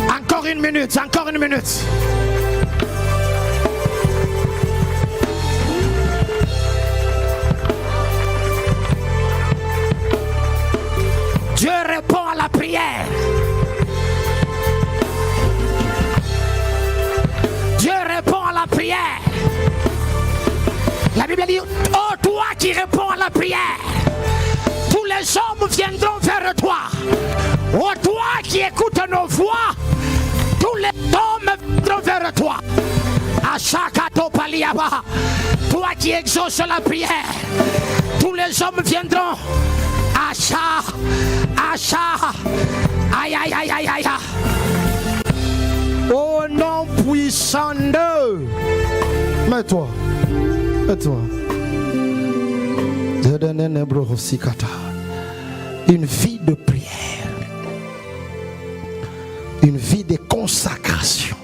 Encore une minute, encore une minute. Dieu répond à la prière. Dieu répond à la prière. La Bible dit, oh toi qui réponds à la prière, tous les hommes viendront vers toi. Oh toi qui écoutes nos voix, tous les hommes viendront vers toi. Toi qui exauces la prière, tous les hommes viendront. Aïe aïe aïe aïe aïe. Au nom puissant de. Mets-toi. Mets-toi. Une vie de prière. Une vie de consacration.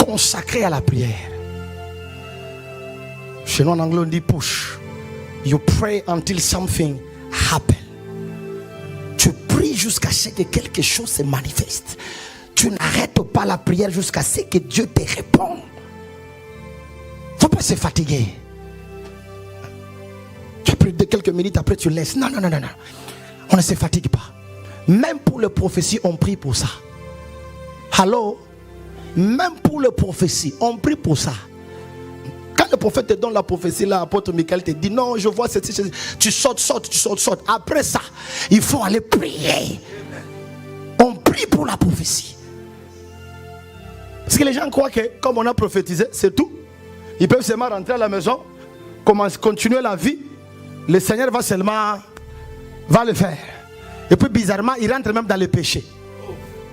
Consacré à la prière. Chez nous en anglais on dit push. You pray until something happens. Tu pries jusqu'à ce que quelque chose se manifeste. Tu n'arrêtes pas la prière jusqu'à ce que Dieu te réponde. Faut pas se fatiguer. Tu as pris quelques minutes, après tu laisses. Non. On ne se fatigue pas. Même pour les prophéties, on prie pour ça. Allô? Même pour les prophéties, on prie pour ça. Quand le prophète te donne la prophétie, l'apôtre Michael te dit non, je vois cette chose. Tu sautes. Après ça, il faut aller prier. On prie pour la prophétie. Parce que les gens croient que comme on a prophétisé, c'est tout. Ils peuvent seulement rentrer à la maison, continuer la vie. Le Seigneur va le faire. Et puis bizarrement, ils rentrent même dans le péché.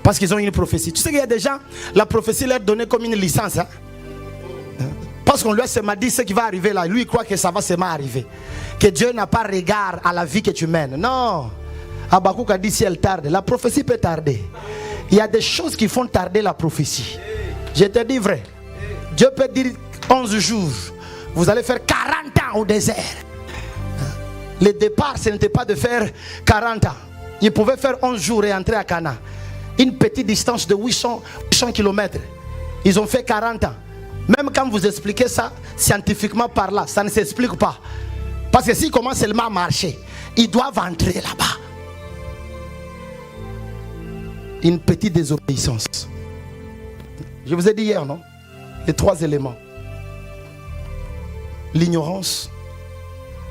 Parce qu'ils ont une prophétie. Tu sais qu'il y a des gens, la prophétie leur donnait comme une licence. Hein? Parce qu'on lui a seulement dit ce qui va arriver là. Lui, il croit que ça va seulement arriver. Que Dieu n'a pas regard à la vie que tu mènes. Non. Habakkuk a dit si elle tarde, la prophétie peut tarder. Il y a des choses qui font tarder la prophétie. Je te dis vrai. Dieu peut dire 11 jours. Vous allez faire 40 ans au désert. Le départ, ce n'était pas de faire 40 ans. Ils pouvaient faire 11 jours et entrer à Cana. Une petite distance de 800 km. Ils ont fait 40 ans. Même quand vous expliquez ça scientifiquement par là, ça ne s'explique pas. Parce que s'ils commencent seulement à marcher, ils doivent entrer là-bas. Une petite désobéissance. Je vous ai dit hier, non? Les 3 éléments. L'ignorance,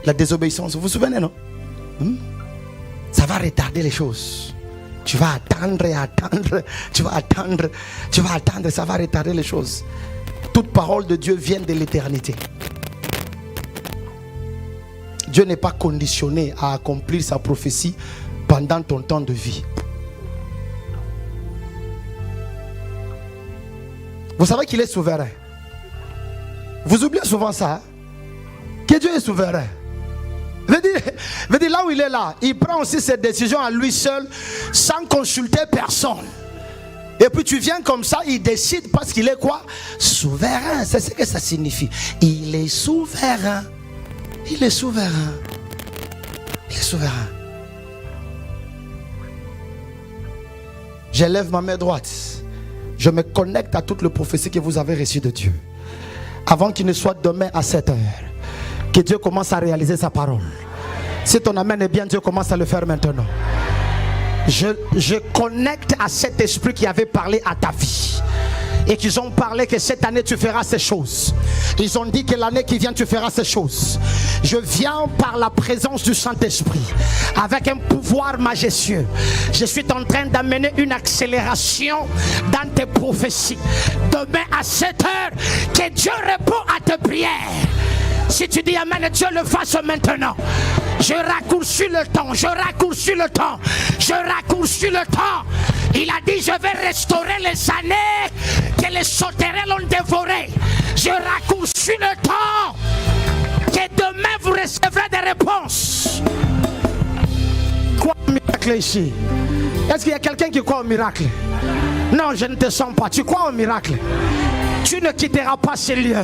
la désobéissance. Vous vous souvenez, non? Ça va retarder les choses. Tu vas attendre et attendre. Tu vas attendre, ça va retarder les choses. Toute parole de Dieu vient de l'éternité. Dieu n'est pas conditionné à accomplir sa prophétie pendant ton temps de vie. Vous savez qu'il est souverain. Vous oubliez souvent ça. Hein? Que Dieu est souverain. Veut dire là où il est là, il prend aussi ses décisions à lui seul sans consulter personne. Et puis tu viens comme ça, il décide parce qu'il est quoi? Souverain, c'est ce que ça signifie. Il est souverain. Il est souverain. Il est souverain. J'élève ma main droite. Je me connecte à toutes les prophéties que vous avez reçues de Dieu. Avant qu'il ne soit demain à 7 heures. Que Dieu commence à réaliser sa parole. Si ton amen est bien, Dieu commence à le faire maintenant. Je connecte à cet esprit qui avait parlé à ta vie. Et qu'ils ont parlé que cette année tu feras ces choses. Ils ont dit que l'année qui vient tu feras ces choses. Je viens par la présence du Saint-Esprit avec un pouvoir majestueux. Je suis en train d'amener une accélération dans tes prophéties. Demain à 7 heures, que Dieu répond à tes prières. Si tu dis amen, Dieu le fasse maintenant. Je raccourcis le temps, je raccourcis le temps, je raccourcis le temps. Il a dit, je vais restaurer les années que les sauterelles ont dévorées. Je raccourcis le temps, que demain vous recevrez des réponses. Quoi au miracle ici? Est-ce qu'il y a quelqu'un qui croit au miracle? Non, je ne te sens pas. Tu crois au miracle? Tu ne quitteras pas ce lieu,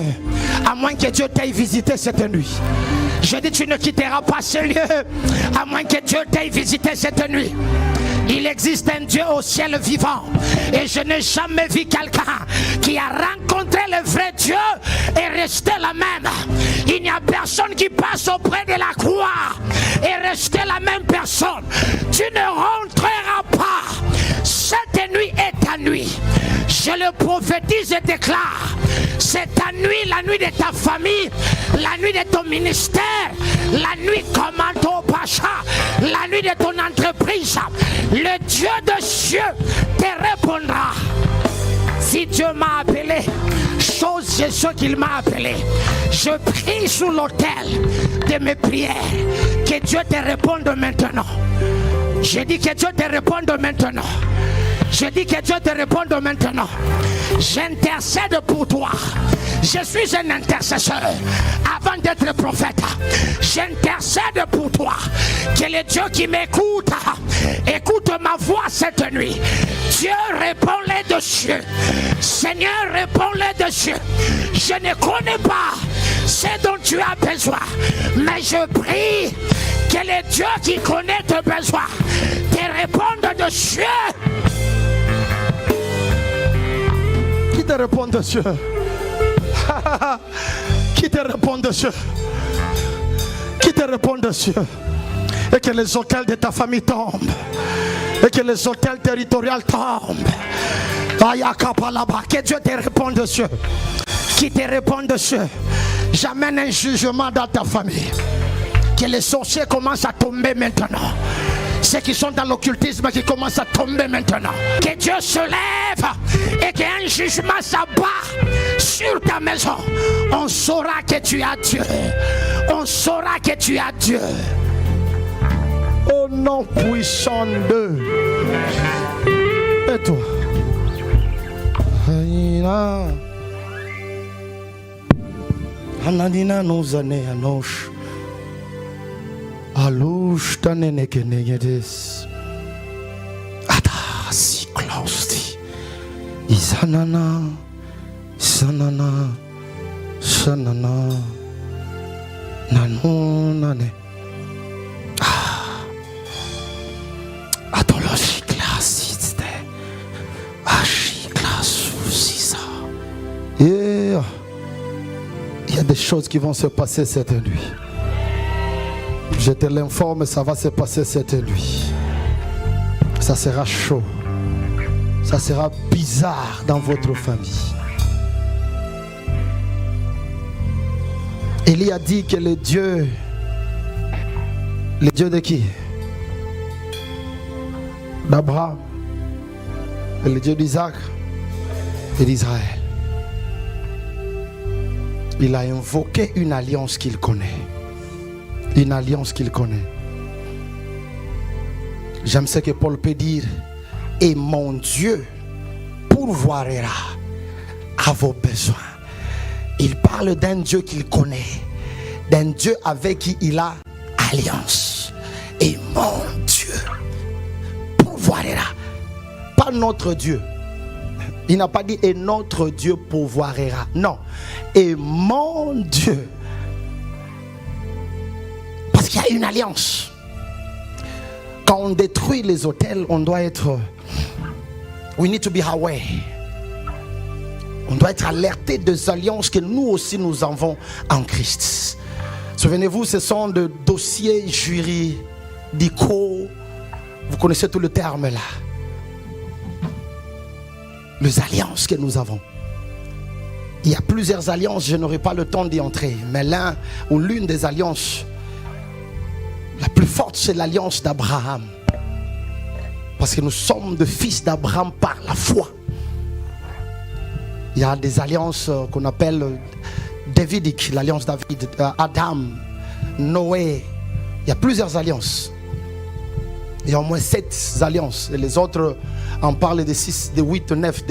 à moins que Dieu t'aille visiter cette nuit. Je dis, tu ne quitteras pas ce lieu, à moins que Dieu t'aille visiter cette nuit. Il existe un Dieu au ciel vivant. Et je n'ai jamais vu quelqu'un qui a rencontré le vrai Dieu et resté la même. Il n'y a personne qui passe auprès de la croix et rester la même personne. Tu ne rentreras pas. Cette nuit est ta nuit. Je le prophétise et déclare. C'est ta nuit, la nuit de ta famille, la nuit de ton ministère, la nuit commando Pacha, la nuit de ton entreprise. Le Dieu de cieux te répondra. Si Dieu m'a appelé, chose c'est ce qu'il m'a appelé. Je prie sous l'autel de mes prières. Que Dieu te réponde maintenant. Je dis que Dieu te réponde maintenant. Je dis que Dieu te réponde maintenant. J'intercède pour toi. Je suis un intercesseur. Avant d'être prophète, j'intercède pour toi. Que le Dieu qui m'écoute, écoute ma voix cette nuit. Dieu, réponds-les dessus. Seigneur, réponds-les dessus. Je ne connais pas ce dont tu as besoin, mais je prie que le Dieu qui connaît tes besoins te réponde dessus. Qui te répond dessus? Qui te répond dessus? Qui te répond dessus? Et que les hôtels de ta famille tombent. Et que les hôtels territoriaux tombent. Que Dieu te réponde dessus. Qui te répond dessus? J'amène un jugement dans ta famille. Que les sorciers commencent à tomber maintenant. Ceux qui sont dans l'occultisme qui commencent à tomber maintenant. Que Dieu se lève et qu'un jugement s'abat sur ta maison. On saura que tu as Dieu. On saura que tu as Dieu. Au nom puissant de... Et toi? Anadina nous années à noche. Alush taneneke negedes. Ada si close. Isanana, sanana, sanana, nanu nane. Atoloshi classiste. Ashi classousi. Yeah. Il y a des choses qui vont se passer cette nuit. Je te l'informe, ça va se passer cette nuit. Ça sera chaud. Ça sera bizarre dans votre famille. Élie a dit que le Dieu de qui? D'Abraham. Et le Dieu d'Isaac et d'Israël. Il a invoqué une alliance qu'il connaît. Une alliance qu'il connaît. J'aime ce que Paul peut dire. Et mon Dieu pourvoira à vos besoins. Il parle d'un Dieu qu'il connaît. D'un Dieu avec qui il a alliance. Et mon Dieu pourvoira. Pas notre Dieu. Il n'a pas dit et notre Dieu pourvoira. Non. Et mon Dieu. Parce qu'il y a une alliance. Quand on détruit les hôtels, on doit être... We need to be aware. On doit être alerté des alliances que nous aussi nous avons en Christ. Souvenez-vous, ce sont des dossiers juridicaux. Vous connaissez tout le terme là. Les alliances que nous avons. Il y a plusieurs alliances, je n'aurai pas le temps d'y entrer. Mais l'un ou l'une des alliances la plus forte, c'est l'alliance d'Abraham. Parce que nous sommes des fils d'Abraham par la foi. Il y a des alliances qu'on appelle davidiques, l'alliance David, Adam, Noé. Il y a plusieurs alliances. Il y a au moins 7 alliances. Et les autres en parlent de 6, de 8, de 9,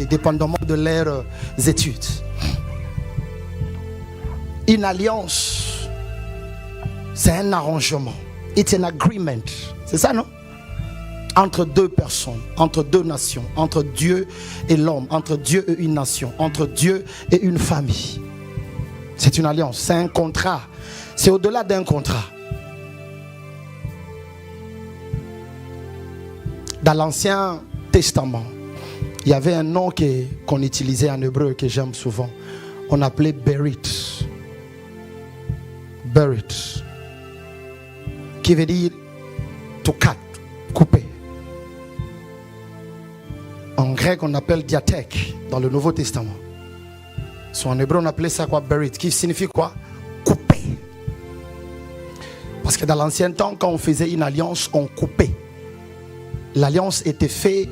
dépendamment de leurs études. Une alliance, c'est un arrangement. It's an agreement. C'est ça, non? Entre 2 personnes, entre 2 nations, entre Dieu et l'homme, entre Dieu et une nation, entre Dieu et une famille. C'est une alliance, c'est un contrat. C'est au-delà d'un contrat. Dans l'Ancien Testament, il y avait un nom qu'on utilisait en hébreu que j'aime souvent. On appelait Berit. Berit. Qui veut dire to cut, couper. En grec, on appelle diathèque dans le Nouveau Testament. Soit en hébreu, on appelait ça quoi? Berit, qui signifie quoi? Couper. Parce que dans l'ancien temps, quand on faisait une alliance, on coupait. L'alliance était faite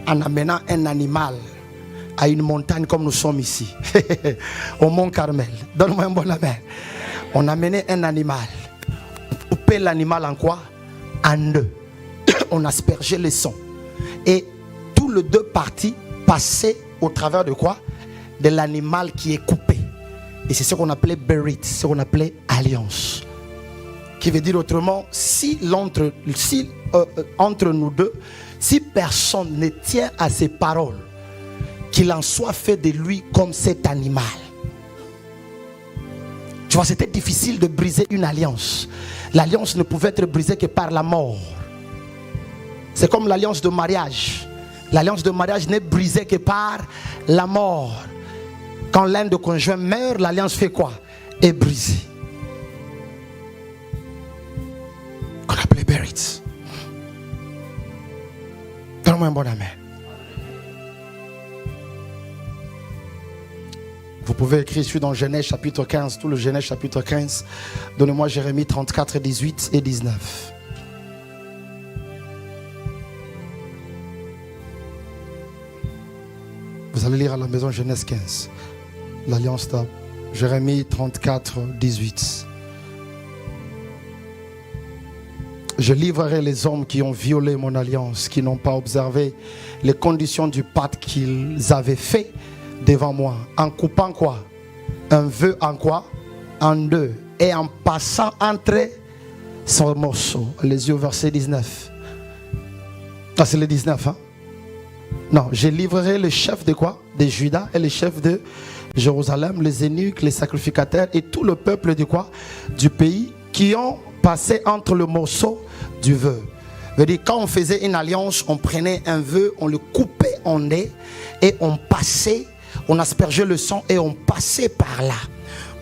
en amenant un animal à une montagne comme nous sommes ici, au Mont Carmel. Donne-moi un bon amen. On amenait un animal. On coupait l'animal en quoi? En 2. On aspergeait le sang. Et tous les 2 parties passaient au travers de quoi? De l'animal qui est coupé. Et c'est ce qu'on appelait berit, ce qu'on appelait alliance. Qui veut dire autrement, entre nous deux, si personne ne tient à ses paroles, qu'il en soit fait de lui comme cet animal. Tu vois, c'était difficile de briser une alliance. L'alliance ne pouvait être brisée que par la mort. C'est comme l'alliance de mariage. L'alliance de mariage n'est brisée que par la mort. Quand l'un des conjoints meurt, l'alliance fait quoi? Est brisée. Qu'on appelait Berit. Donne-moi un bon amen. Vous pouvez écrire sur dans Genèse chapitre 15, tout le Genèse chapitre 15. Donnez-moi Jérémie 34, 18 et 19. Vous allez lire à la maison Genèse 15. L'alliance de Jérémie 34, 18. Je livrerai les hommes qui ont violé mon alliance, qui n'ont pas observé les conditions du pacte qu'ils avaient fait devant moi, en coupant quoi? Un vœu en quoi? En 2. Et en passant entre son morceau. Les yeux, verset 19. Ah, c'est le 19, hein? Non, je livrerai les chefs de quoi? De Juda et les chefs de Jérusalem, les eunuques, les sacrificateurs et tout le peuple de quoi? Du pays qui ont passé entre le morceau du vœu. Veut dire, quand on faisait une alliance, on prenait un vœu, on le coupait en 2 et on passait, on aspergeait le sang et on passait par là.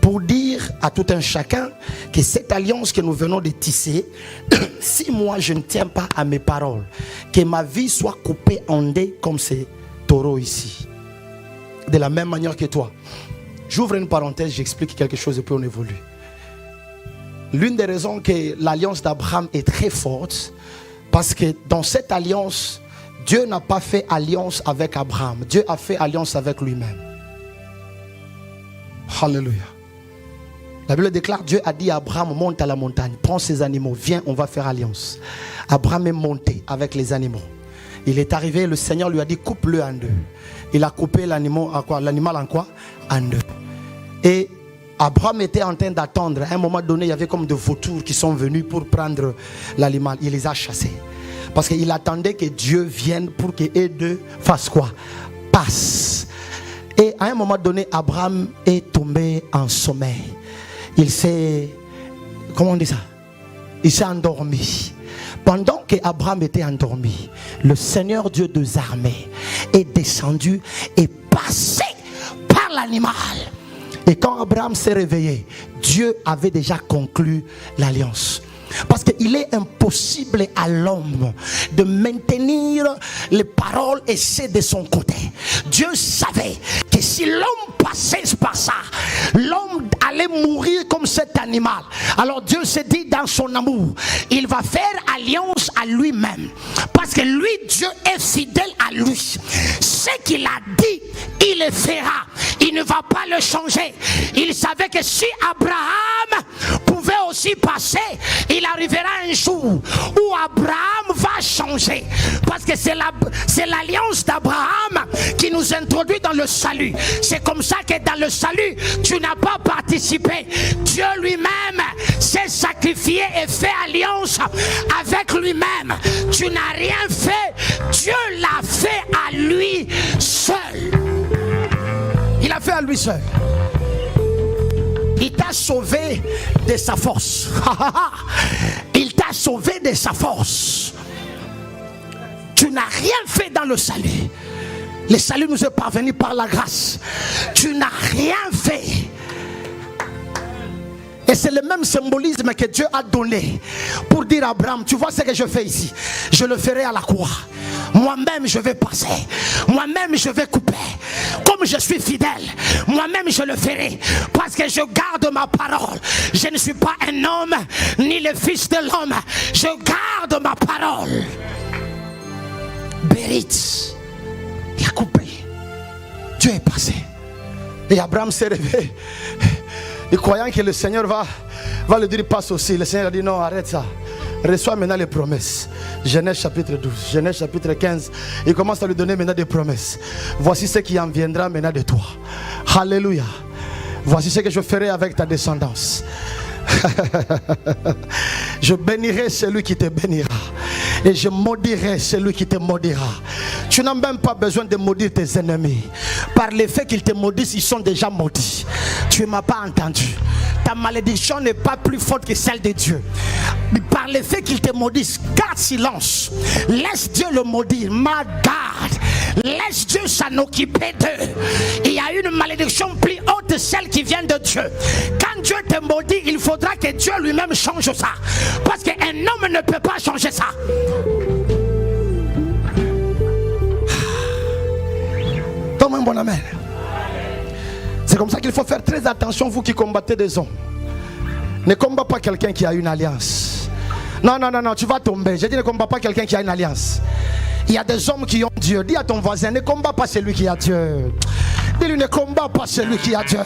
Pour dire à tout un chacun que cette alliance que nous venons de tisser, si moi je ne tiens pas à mes paroles, que ma vie soit coupée en 2 comme ces taureaux ici. De la même manière que toi. J'ouvre une parenthèse, j'explique quelque chose et puis on évolue. L'une des raisons que l'alliance d'Abraham est très forte, parce que dans cette alliance, Dieu n'a pas fait alliance avec Abraham. Dieu a fait alliance avec lui-même. Alléluia. La Bible déclare, Dieu a dit à Abraham, monte à la montagne, prends ces animaux, viens, on va faire alliance. Abraham est monté avec les animaux. Il est arrivé, le Seigneur lui a dit, coupe-le en 2. Il a coupé l'animal en quoi? En 2. Et Abraham était en train d'attendre. À un moment donné, il y avait comme des vautours qui sont venus pour prendre l'animal. Il les a chassés. Parce qu'il attendait que Dieu vienne pour que eux deux fassent quoi? Passent. Et à un moment donné, Abraham est tombé en sommeil. Il s'est... Comment on dit ça? Il s'est endormi. Pendant qu'Abraham était endormi, le Seigneur Dieu des armées est descendu et passé par l'animal. Et quand Abraham s'est réveillé, Dieu avait déjà conclu l'alliance. Parce qu'il est impossible à l'homme de maintenir les paroles et c'est de son côté. Dieu savait que si l'homme passait par ça, l'homme allait mourir comme cet animal. Alors Dieu s'est dit dans son amour, il va faire alliance à lui-même. Parce que lui, Dieu est fidèle à lui. Ce qu'il a dit, il le fera. Il ne va pas le changer. Il savait que si Abraham pouvait pouvait aussi passer. Il arrivera un jour où Abraham va changer. Parce que c'est l'alliance d'Abraham qui nous introduit dans le salut. C'est comme ça que dans le salut, tu n'as pas participé. Dieu lui-même s'est sacrifié et fait alliance avec lui-même. Tu n'as rien fait. Dieu l'a fait à lui seul. Il a fait à lui seul. Il t'a sauvé de sa force. Il t'a sauvé de sa force. Tu n'as rien fait dans le salut. Le salut nous est parvenu par la grâce. Tu n'as rien fait. Et c'est le même symbolisme que Dieu a donné pour dire à Abraham, tu vois ce que je fais ici, je le ferai à la croix. Moi-même je vais passer, moi-même je vais couper. Comme je suis fidèle, moi-même je le ferai. Parce que je garde ma parole. Je ne suis pas un homme, ni le fils de l'homme. Je garde ma parole. Bérit, il a coupé. Dieu est passé. Et Abraham s'est réveillé. Et croyant que le Seigneur va lui dire passe aussi. Le Seigneur a dit non, arrête ça. Reçois maintenant les promesses. Genèse chapitre 12, Genèse chapitre 15. Il commence à lui donner maintenant des promesses. Voici ce qui en viendra maintenant de toi. Alléluia. Voici ce que je ferai avec ta descendance. Je bénirai celui qui te bénira. Et je maudirai celui qui te maudira. Tu n'as même pas besoin de maudire tes ennemis. Par le fait qu'ils te maudissent, ils sont déjà maudits. Tu ne m'as pas entendu. Ta malédiction n'est pas plus forte que celle de Dieu. Par le fait qu'ils te maudissent, garde silence. Laisse Dieu le maudire. Ma garde. Laisse Dieu s'en occuper d'eux. Il y a une malédiction plus haute que celle qui vient de Dieu. Quand Dieu te maudit, il faudra que Dieu lui-même change ça. Parce qu'un homme ne peut pas changer ça. Donne-moi un bon amen. C'est comme ça qu'il faut faire très attention, vous qui combattez des hommes. Ne combat pas quelqu'un qui a une alliance. Non, tu vas tomber. J'ai dit ne combat pas quelqu'un qui a une alliance. Il y a des hommes qui ont Dieu. Dis à ton voisin, ne combat pas celui qui a Dieu. Dis-lui, ne combat pas celui qui a Dieu.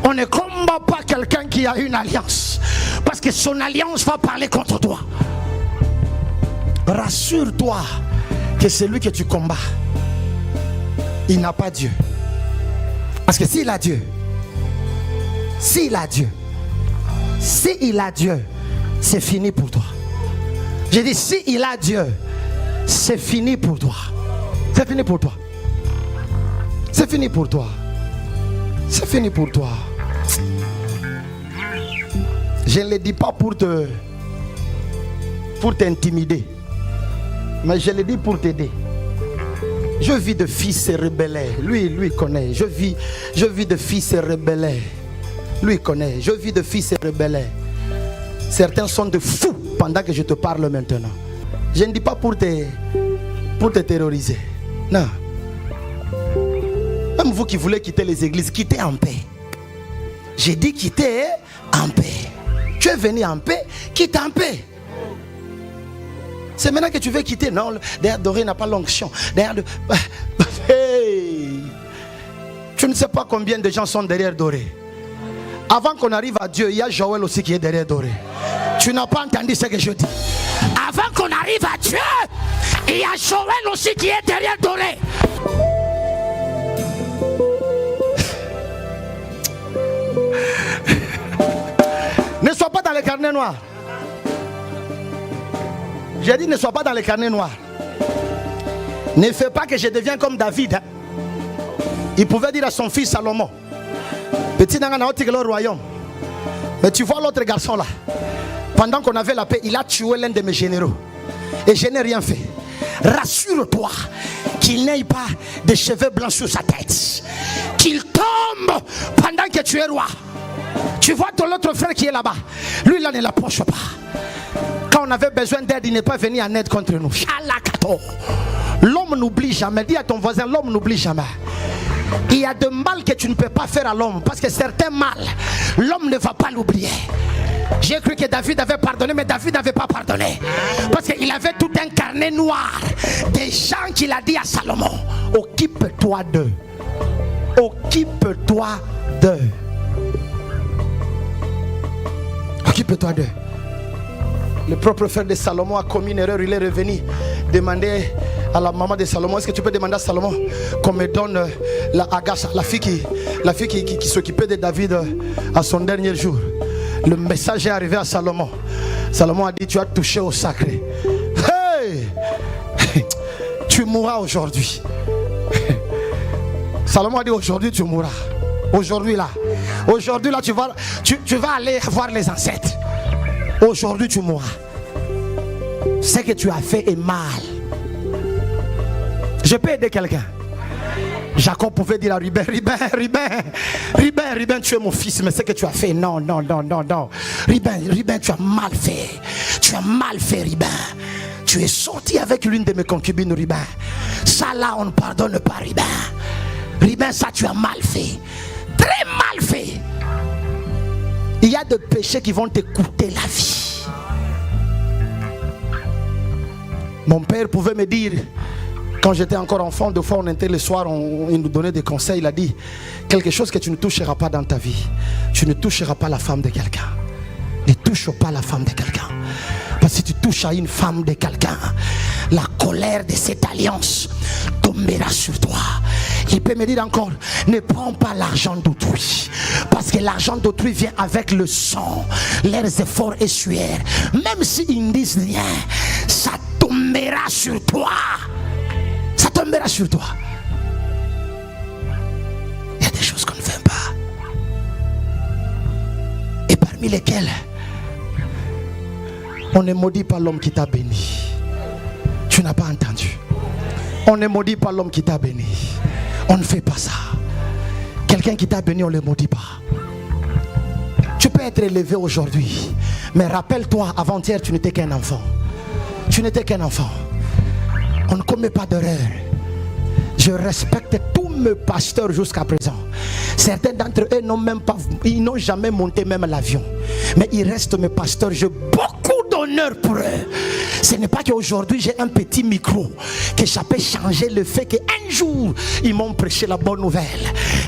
On ne combat pas quelqu'un qui a une alliance. Parce que son alliance va parler contre toi. Rassure-toi que celui que tu combats, il n'a pas Dieu. Parce que s'il a Dieu, c'est fini pour toi. J'ai dit, s'il a Dieu, c'est fini pour toi. C'est fini pour toi. C'est fini pour toi. C'est fini pour toi. Je ne le dis pas pour t'intimider, mais je le dis pour t'aider. Je vis de fils rebelles. Lui connaît. Je vis de fils rebelles. Lui connaît. Je vis de fils rebelles. Certains sont de fous pendant que je te parle maintenant. Je ne dis pas pour te terroriser. Non. Même vous qui voulez quitter les églises, quittez en paix. J'ai dit quitter en paix. Tu es venu en paix, quitte en paix. C'est maintenant que tu veux quitter. Non, derrière Doré n'a pas l'onction. Hey. Tu ne sais pas combien de gens sont derrière Doré. Avant qu'on arrive à Dieu, il y a Joël aussi qui est derrière Doré. Tu n'as pas entendu ce que je dis. Avant qu'on arrive à Dieu, il y a Joël aussi qui est derrière Doré. Ne sois pas dans les carnets noirs. J'ai dit ne sois pas dans les carnets noirs. Ne fais pas que je devienne comme David. Il pouvait dire à son fils Salomon, petit dans le royaume. Mais tu vois l'autre garçon là. Pendant qu'on avait la paix, il a tué l'un de mes généraux. Et je n'ai rien fait. Rassure-toi qu'il n'ait pas de cheveux blancs sur sa tête. Qu'il tombe pendant que tu es roi. Tu vois ton autre frère qui est là-bas. Lui là ne l'approche pas. Quand on avait besoin d'aide, il n'est pas venu en aide contre nous. L'homme n'oublie jamais. Dis à ton voisin, l'homme n'oublie jamais. Il y a de mal que tu ne peux pas faire à l'homme. Parce que certains mal, l'homme ne va pas l'oublier. J'ai cru que David avait pardonné, mais David n'avait pas pardonné. Parce qu'il avait tout un carnet noir des gens qu'il a dit à Salomon. Occupe-toi d'eux. Occupe-toi d'eux. Occupe-toi d'eux. Le propre frère de Salomon a commis une erreur. Il est revenu demander à la maman de Salomon, est-ce que tu peux demander à Salomon qu'on me donne la Agasha, la fille qui s'occupait de David à son dernier jour. Le message est arrivé à Salomon. Salomon a dit, tu as touché au sacré. Hey! Tu mourras aujourd'hui. Salomon a dit, aujourd'hui tu mourras. Aujourd'hui là, tu vas aller voir les ancêtres. Aujourd'hui tu mourras. Ce que tu as fait est mal. Je peux aider quelqu'un. Jacob pouvait dire à Ruben, tu es mon fils, mais ce que tu as fait, non. Ruben, tu as mal fait. Tu as mal fait, Ruben. Tu es sorti avec l'une de mes concubines, Ruben. Ça là, on ne pardonne pas, Ruben. Ruben, ça tu as mal fait. Très mal fait. Il y a des péchés qui vont te coûter la vie. Mon père pouvait me dire, quand j'étais encore enfant, deux fois on était le soir, il nous donnait des conseils. Il a dit, quelque chose que tu ne toucheras pas dans ta vie. Tu ne toucheras pas la femme de quelqu'un. Ne touche pas la femme de quelqu'un. Parce que si tu touches à une femme de quelqu'un, la colère de cette alliance tombera sur toi. Il peut me dire encore, ne prends pas l'argent d'autrui. Parce que l'argent d'autrui vient avec le sang, leurs efforts et sueur. Même s'ils ne disent rien, ça tombera sur toi. Ça tombera sur toi. Il y a des choses qu'on ne fait pas. Et parmi lesquelles on ne maudit pas l'homme qui t'a béni. Tu n'as pas entendu. On ne maudit pas l'homme qui t'a béni. On ne fait pas ça. Quelqu'un qui t'a béni, on ne le maudit pas. Tu peux être élevé aujourd'hui, mais rappelle-toi, avant-hier, tu n'étais qu'un enfant. Tu n'étais qu'un enfant. On ne commet pas d'erreur. Je respecte tous mes pasteurs jusqu'à présent. Certains d'entre eux n'ont même pas, ils n'ont jamais monté même l'avion. Mais ils restent mes pasteurs. J'ai beaucoup d'honneur pour eux. Ce n'est pas qu'aujourd'hui j'ai un petit micro que ça peut changer le fait qu'un jour ils m'ont prêché la bonne nouvelle.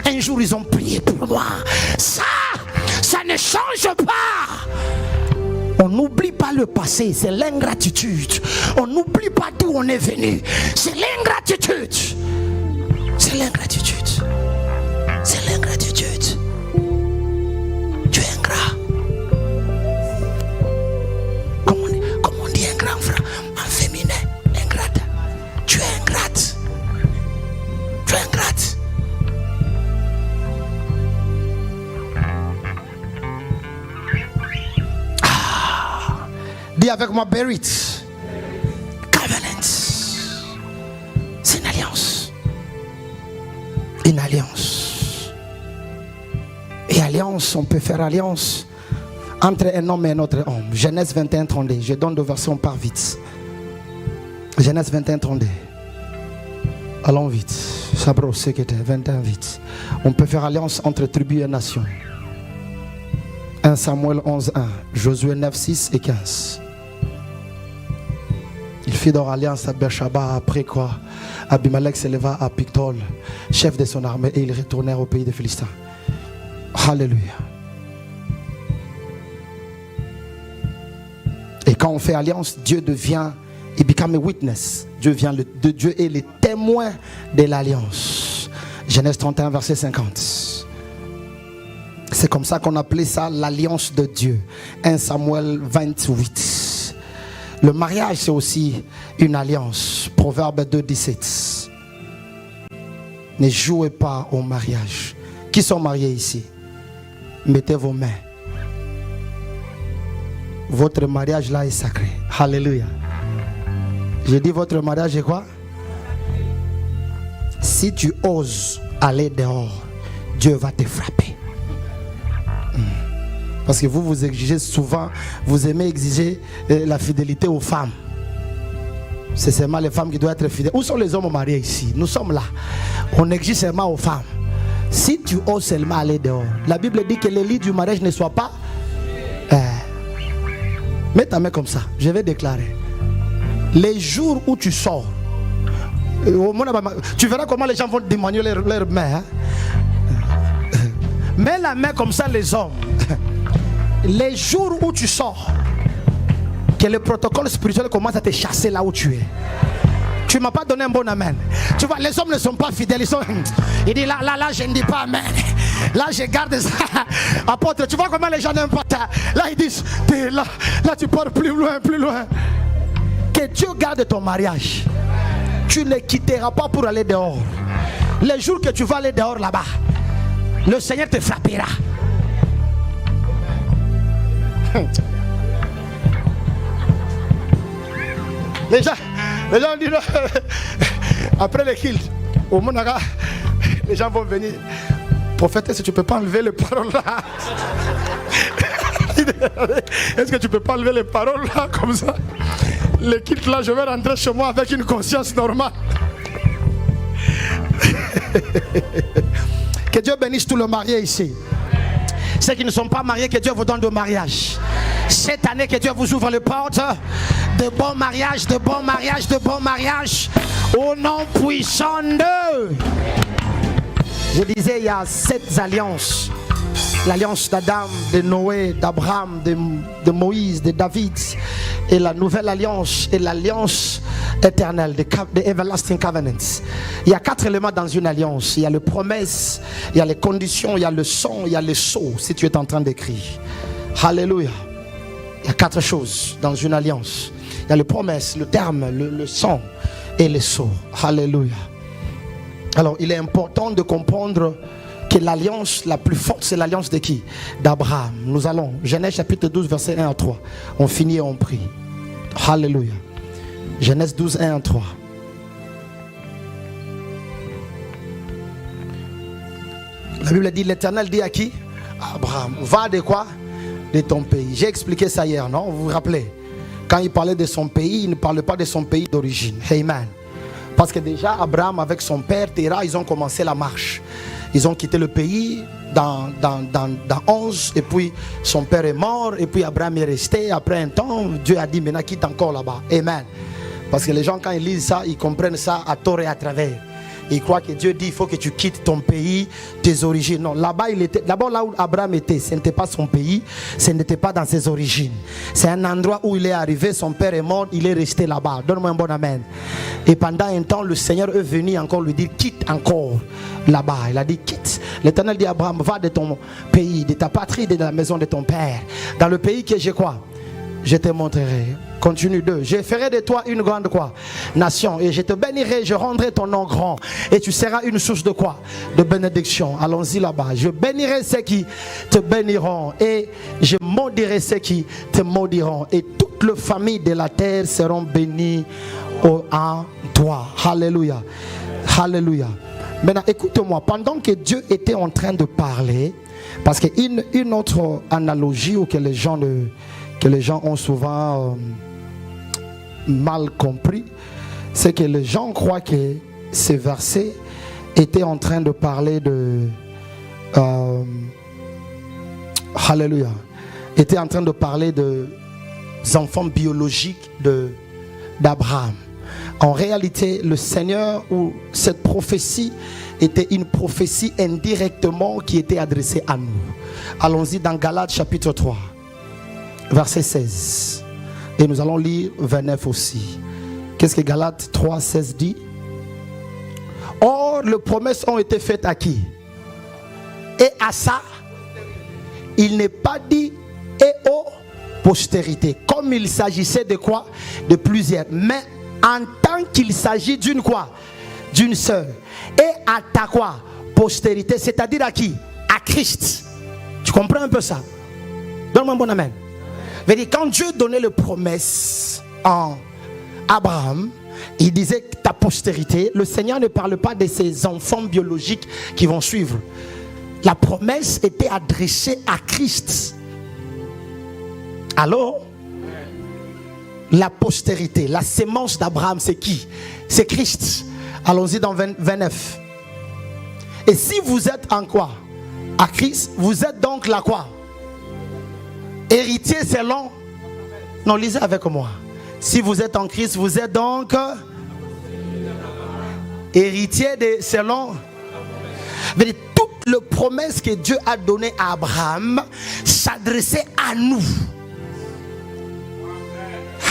Un jour ils ont prié pour moi. Ça ne change pas. On n'oublie pas le passé, c'est l'ingratitude. On n'oublie pas d'où on est venu. C'est l'ingratitude. C'est l'ingratitude. C'est l'ingratitude. Tu es ingrat. Comment on dit ingrat en féminin? Ingrate. Tu es ingrate. Tu es ingrate. Dis avec moi, bear it. Covenant. C'est une alliance. Une alliance. Et alliance, on peut faire alliance entre un homme et un autre homme. Genèse 21, 32. Je donne deux versets, on part vite. Genèse 21, 32. Allons vite. Sabro, c'est que 21, vite. On peut faire alliance entre tribus et nations. 1 Samuel 11, 1. Josué 9, 6 et 15. Il fit donc alliance à Beersheba. Après quoi, Abimelech s'éleva à Pictol, chef de son armée, et ils retournèrent au pays des Philistins. Alléluia. Et quand on fait alliance, Dieu devient, il become a witness. Dieu est le témoin de l'alliance. Genèse 31, verset 50. C'est comme ça qu'on appelait ça l'alliance de Dieu. 1 Samuel 28. Le mariage, c'est aussi une alliance. Proverbe 2, 17. Ne jouez pas au mariage. Qui sont mariés ici? Mettez vos mains. Votre mariage là est sacré. Alléluia. J'ai dit votre mariage est quoi? Si tu oses aller dehors, Dieu va te frapper. Parce que vous exigez souvent, vous aimez exiger la fidélité aux femmes. C'est seulement les femmes qui doivent être fidèles. Où sont les hommes mariés ici? Nous sommes là. On exige seulement aux femmes. Si tu oses seulement aller dehors, la Bible dit que les lits du mariage ne soient pas. Mets ta main comme ça. Je vais déclarer. Les jours où tu sors, tu verras comment les gens vont démanuer leurs mains. Mets la main comme ça, les hommes. les jours où tu sors, que le protocole spirituel commence à te chasser là où tu es. Tu ne m'as pas donné un bon amen. Tu vois, les hommes ne sont pas fidèles. Ils disent là, je ne dis pas amen. Là, je garde ça. Apôtre, tu vois comment les gens n'aiment pas ça. Là, ils disent, là, tu pars plus loin, plus loin. Que Dieu garde ton mariage. Tu ne quitteras pas pour aller dehors. Les jours que tu vas aller dehors là-bas, le Seigneur te frappera. Les gens disent, après le kill, au Monaga, les gens vont venir. Prophète, est-ce que tu ne peux pas enlever les paroles là? Est-ce que tu ne peux pas enlever les paroles là comme ça? Le kit là, je vais rentrer chez moi avec une conscience normale. Que Dieu bénisse tous les mariés ici. Ceux qui ne sont pas mariés, que Dieu vous donne de mariage. Cette année, que Dieu vous ouvre les portes de bons mariages, de bons mariages, de bons mariages. Au nom puissant de... Je disais, il y a 7 alliances. L'alliance d'Adam, de Noé, d'Abraham, de Moïse, de David. Et la nouvelle alliance est l'alliance éternelle, the everlasting covenants. Il y a 4 éléments dans une alliance. Il y a les promesses, il y a les conditions, il y a le sang, il y a les sceaux, si tu es en train d'écrire. Alléluia. Il y a 4 choses dans une alliance. Il y a les promesses, le terme, le sang et les sceaux. Alléluia. Alors, il est important de comprendre que l'alliance la plus forte, c'est l'alliance de qui? D'Abraham. Nous allons, Genèse chapitre 12, verset 1 à 3. On finit et on prie. Alléluia. Genèse 12, 1 à 3. La Bible dit, l'Éternel dit à qui? Abraham. Va de quoi? De ton pays. J'ai expliqué ça hier, non? Vous vous rappelez? Quand il parlait de son pays, il ne parlait pas de son pays d'origine. Amen. Parce que déjà, Abraham avec son père, Terah, ils ont commencé la marche. Ils ont quitté le pays dans 11, et puis son père est mort, et puis Abraham est resté. Après un temps, Dieu a dit, maintenant quitte encore là-bas. Amen. Parce que les gens, quand ils lisent ça, ils comprennent ça à tort et à travers. Ils croient que Dieu dit, il faut que tu quittes ton pays, tes origines. Non, là-bas, il était, d'abord là où Abraham était, ce n'était pas son pays, ce n'était pas dans ses origines. C'est un endroit où il est arrivé, son père est mort, il est resté là-bas. Donne-moi un bon amen. Et pendant un temps, le Seigneur est venu encore lui dire, quitte encore là-bas. Il a dit, quitte. L'Éternel dit à Abraham, va de ton pays, de ta patrie, de la maison de ton père. Dans le pays que j'ai quoi? Je te montrerai. Continue 2. Je ferai de toi une grande quoi? Nation. Et je te bénirai, je rendrai ton nom grand. Et tu seras une source de quoi? De bénédiction. Allons-y là-bas. Je bénirai ceux qui te béniront. Et je maudirai ceux qui te maudiront. Et toutes les familles de la terre seront bénies en toi. Alléluia. Alléluia. Maintenant, écoute-moi. Pendant que Dieu était en train de parler, parce qu'une autre analogie ou que les gens ont souvent mal compris, c'est que les gens croient que ces versets étaient en train de parler de Alléluia, étaient en train de parler de enfants biologiques d'Abraham. En réalité, le Seigneur, ou cette prophétie était une prophétie indirectement qui était adressée à nous. Allons-y dans Galates chapitre 3. Verset 16. Et nous allons lire 29 aussi. Qu'est-ce que Galates 3, 16 dit? Or, les promesses ont été faites à qui? Et à ça, il n'est pas dit et aux postérités. Comme il s'agissait de quoi? De plusieurs. Mais en tant qu'il s'agit d'une quoi? D'une seule. Et à ta quoi? Postérité. C'est-à-dire à qui? À Christ. Tu comprends un peu ça? Donne-moi un bon amen. Quand Dieu donnait les promesses à Abraham, il disait que ta postérité, le Seigneur ne parle pas de ses enfants biologiques qui vont suivre. La promesse était adressée à Christ. Alors, la postérité, la sémence d'Abraham, c'est qui? C'est Christ. Allons-y dans 29. Et si vous êtes en quoi? À Christ, vous êtes donc là quoi? Héritier selon... Non, lisez avec moi. Si vous êtes en Christ, vous êtes donc héritier selon... Toutes les promesses que Dieu a données à Abraham s'adressaient à nous.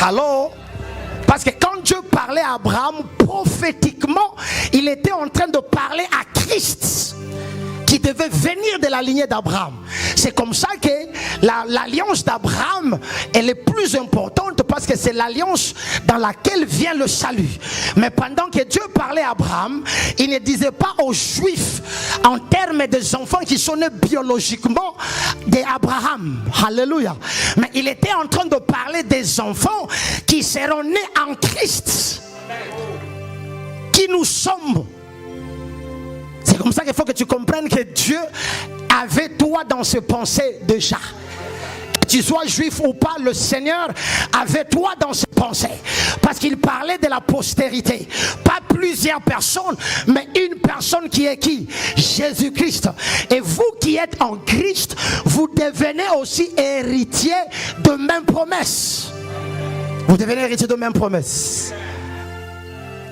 Allô? Parce que quand Dieu parlait à Abraham prophétiquement, il était en train de parler à Christ, qui devait venir de la lignée d'Abraham. C'est comme ça que l'alliance d'Abraham, elle est plus importante parce que c'est l'alliance dans laquelle vient le salut. Mais pendant que Dieu parlait à Abraham, il ne disait pas aux Juifs en termes des enfants qui sont nés biologiquement d'Abraham. Alléluia. Mais il était en train de parler des enfants qui seront nés en Christ. Qui nous sommes. C'est comme ça qu'il faut que tu comprennes que Dieu avait toi dans ses pensées déjà. Que tu sois juif ou pas, le Seigneur avait toi dans ses pensées. Parce qu'il parlait de la postérité. Pas plusieurs personnes, mais une personne qui est qui? Jésus-Christ. Et vous qui êtes en Christ, vous devenez aussi héritiers de mêmes promesses. Vous devenez héritiers de mêmes promesses.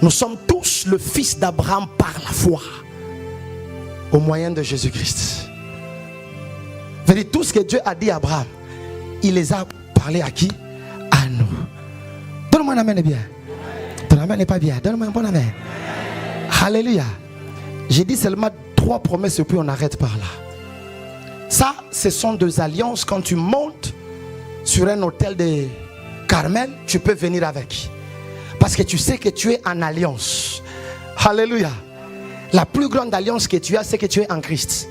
Nous sommes tous le fils d'Abraham par la foi. Au moyen de Jésus-Christ. Vous voyez, tout ce que Dieu a dit à Abraham, il les a parlé à qui? À nous. Donne-moi un amen bien. Ton amen n'est pas bien. Donne-moi un bon amen. Alléluia. J'ai dit seulement 3 promesses et puis on arrête par là. Ça, ce sont 2 alliances. Quand tu montes sur un hôtel de Carmel, tu peux venir avec. Parce que tu sais que tu es en alliance. Alléluia. La plus grande alliance que tu as, c'est que tu es en Christ.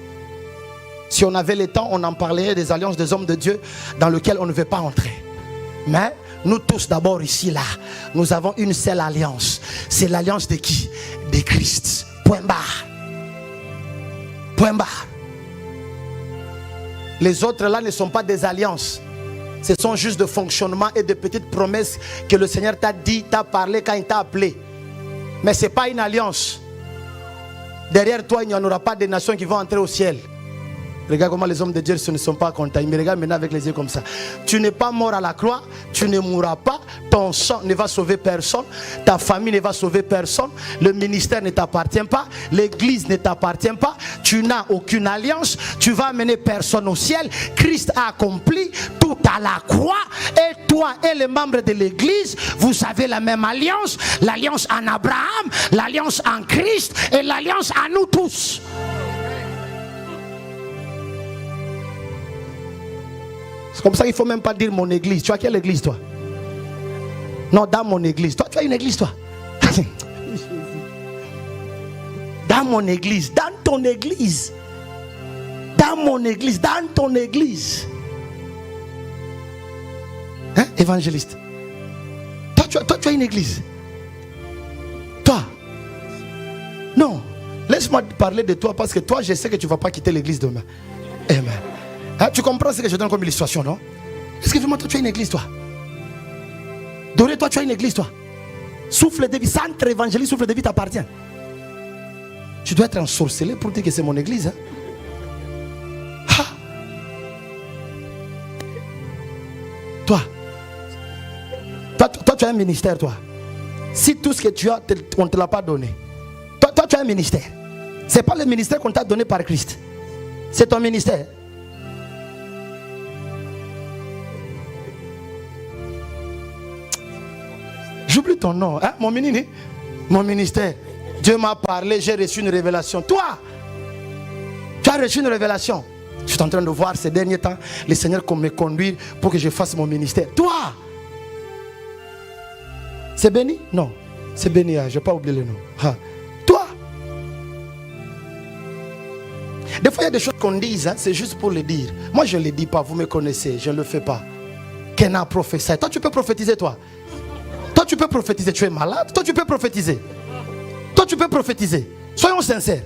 Si on avait le temps, on en parlerait des alliances des hommes de Dieu dans lesquelles on ne veut pas entrer. Mais nous tous d'abord ici, là, nous avons une seule alliance. C'est l'alliance de qui? De Christ. Point barre. Point barre. Les autres là ne sont pas des alliances. Ce sont juste de fonctionnement et de petites promesses que le Seigneur t'a dit, t'a parlé quand il t'a appelé. Mais ce n'est pas une alliance. Derrière toi, il n'y en aura pas de nations qui vont entrer au ciel. Regarde comment les hommes de Dieu ne sont pas contents. Ils me regardent maintenant avec les yeux comme ça. Tu n'es pas mort à la croix. Tu ne mourras pas. Ton sang ne va sauver personne. Ta famille ne va sauver personne. Le ministère ne t'appartient pas. L'église ne t'appartient pas. Tu n'as aucune alliance. Tu vas amener personne au ciel. Christ a accompli tout à la croix. Et toi et les membres de l'église, vous avez la même alliance. L'alliance en Abraham, l'alliance en Christ et l'alliance à nous tous. C'est comme ça qu'il ne faut même pas dire mon église. Tu as quelle église toi? Non, dans mon église. Toi, tu as une église toi? Dans mon église. Dans ton église. Dans mon église. Dans ton église. Hein, évangéliste? Toi, tu as une église. Toi? Non. Laisse-moi parler de toi parce que toi, je sais que tu ne vas pas quitter l'église demain. Amen. Hein, tu comprends ce que je donne comme illustration, non? Est-ce que vraiment toi tu as une église, toi? Doré, toi tu as une église, toi? Souffle de vie, centre évangéliste, souffle de vie t'appartient. Tu dois être ensorcelé pour dire que c'est mon église. Hein? Ah. Toi, tu as un ministère, toi. Si tout ce que tu as, on ne te l'a pas donné. Toi, tu as un ministère. Ce n'est pas le ministère qu'on t'a donné par Christ. C'est ton ministère. J'oublie ton nom, hein? Mon ministère. Dieu m'a parlé, j'ai reçu une révélation. Toi, tu as reçu une révélation. Je suis en train de voir ces derniers temps le Seigneur me conduire pour que je fasse mon ministère. Toi, c'est béni? Non, c'est béni, je n'ai pas oublié le nom. Ah. Toi, des fois il y a des choses qu'on dit, hein, c'est juste pour le dire. Moi je ne le dis pas, vous me connaissez, je ne le fais pas. Kena prophétie. Toi tu peux prophétiser, toi. Toi tu peux prophétiser, tu es malade. Toi tu peux prophétiser. Toi tu peux prophétiser. Soyons sincères.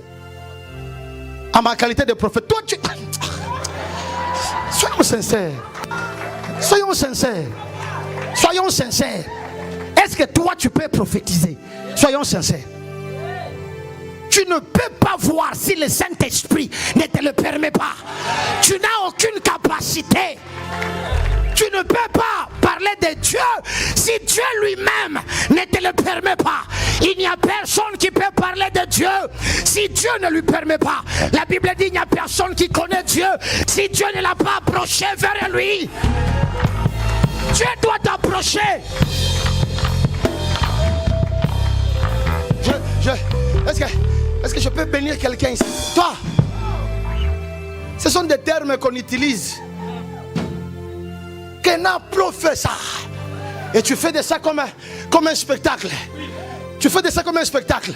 À ma qualité de prophète, toi tu... Soyons sincères. Soyons sincères. Soyons sincères. Est-ce que toi tu peux prophétiser? Soyons sincères. Tu ne peux pas voir si le Saint-Esprit ne te le permet pas. Tu n'as aucune capacité. Tu ne peux pas parler de Dieu si Dieu lui-même ne te le permet pas. Il n'y a personne personne qui peut parler de Dieu si Dieu ne lui permet pas. La Bible dit il n'y a personne qui connaît Dieu si Dieu ne l'a pas approché vers lui. Dieu doit t'approcher. Est-ce que je peux bénir quelqu'un ici? Toi, ce sont des termes qu'on utilise. Qu'un professeur. Et tu fais de ça comme un spectacle. Tu fais de ça comme un spectacle.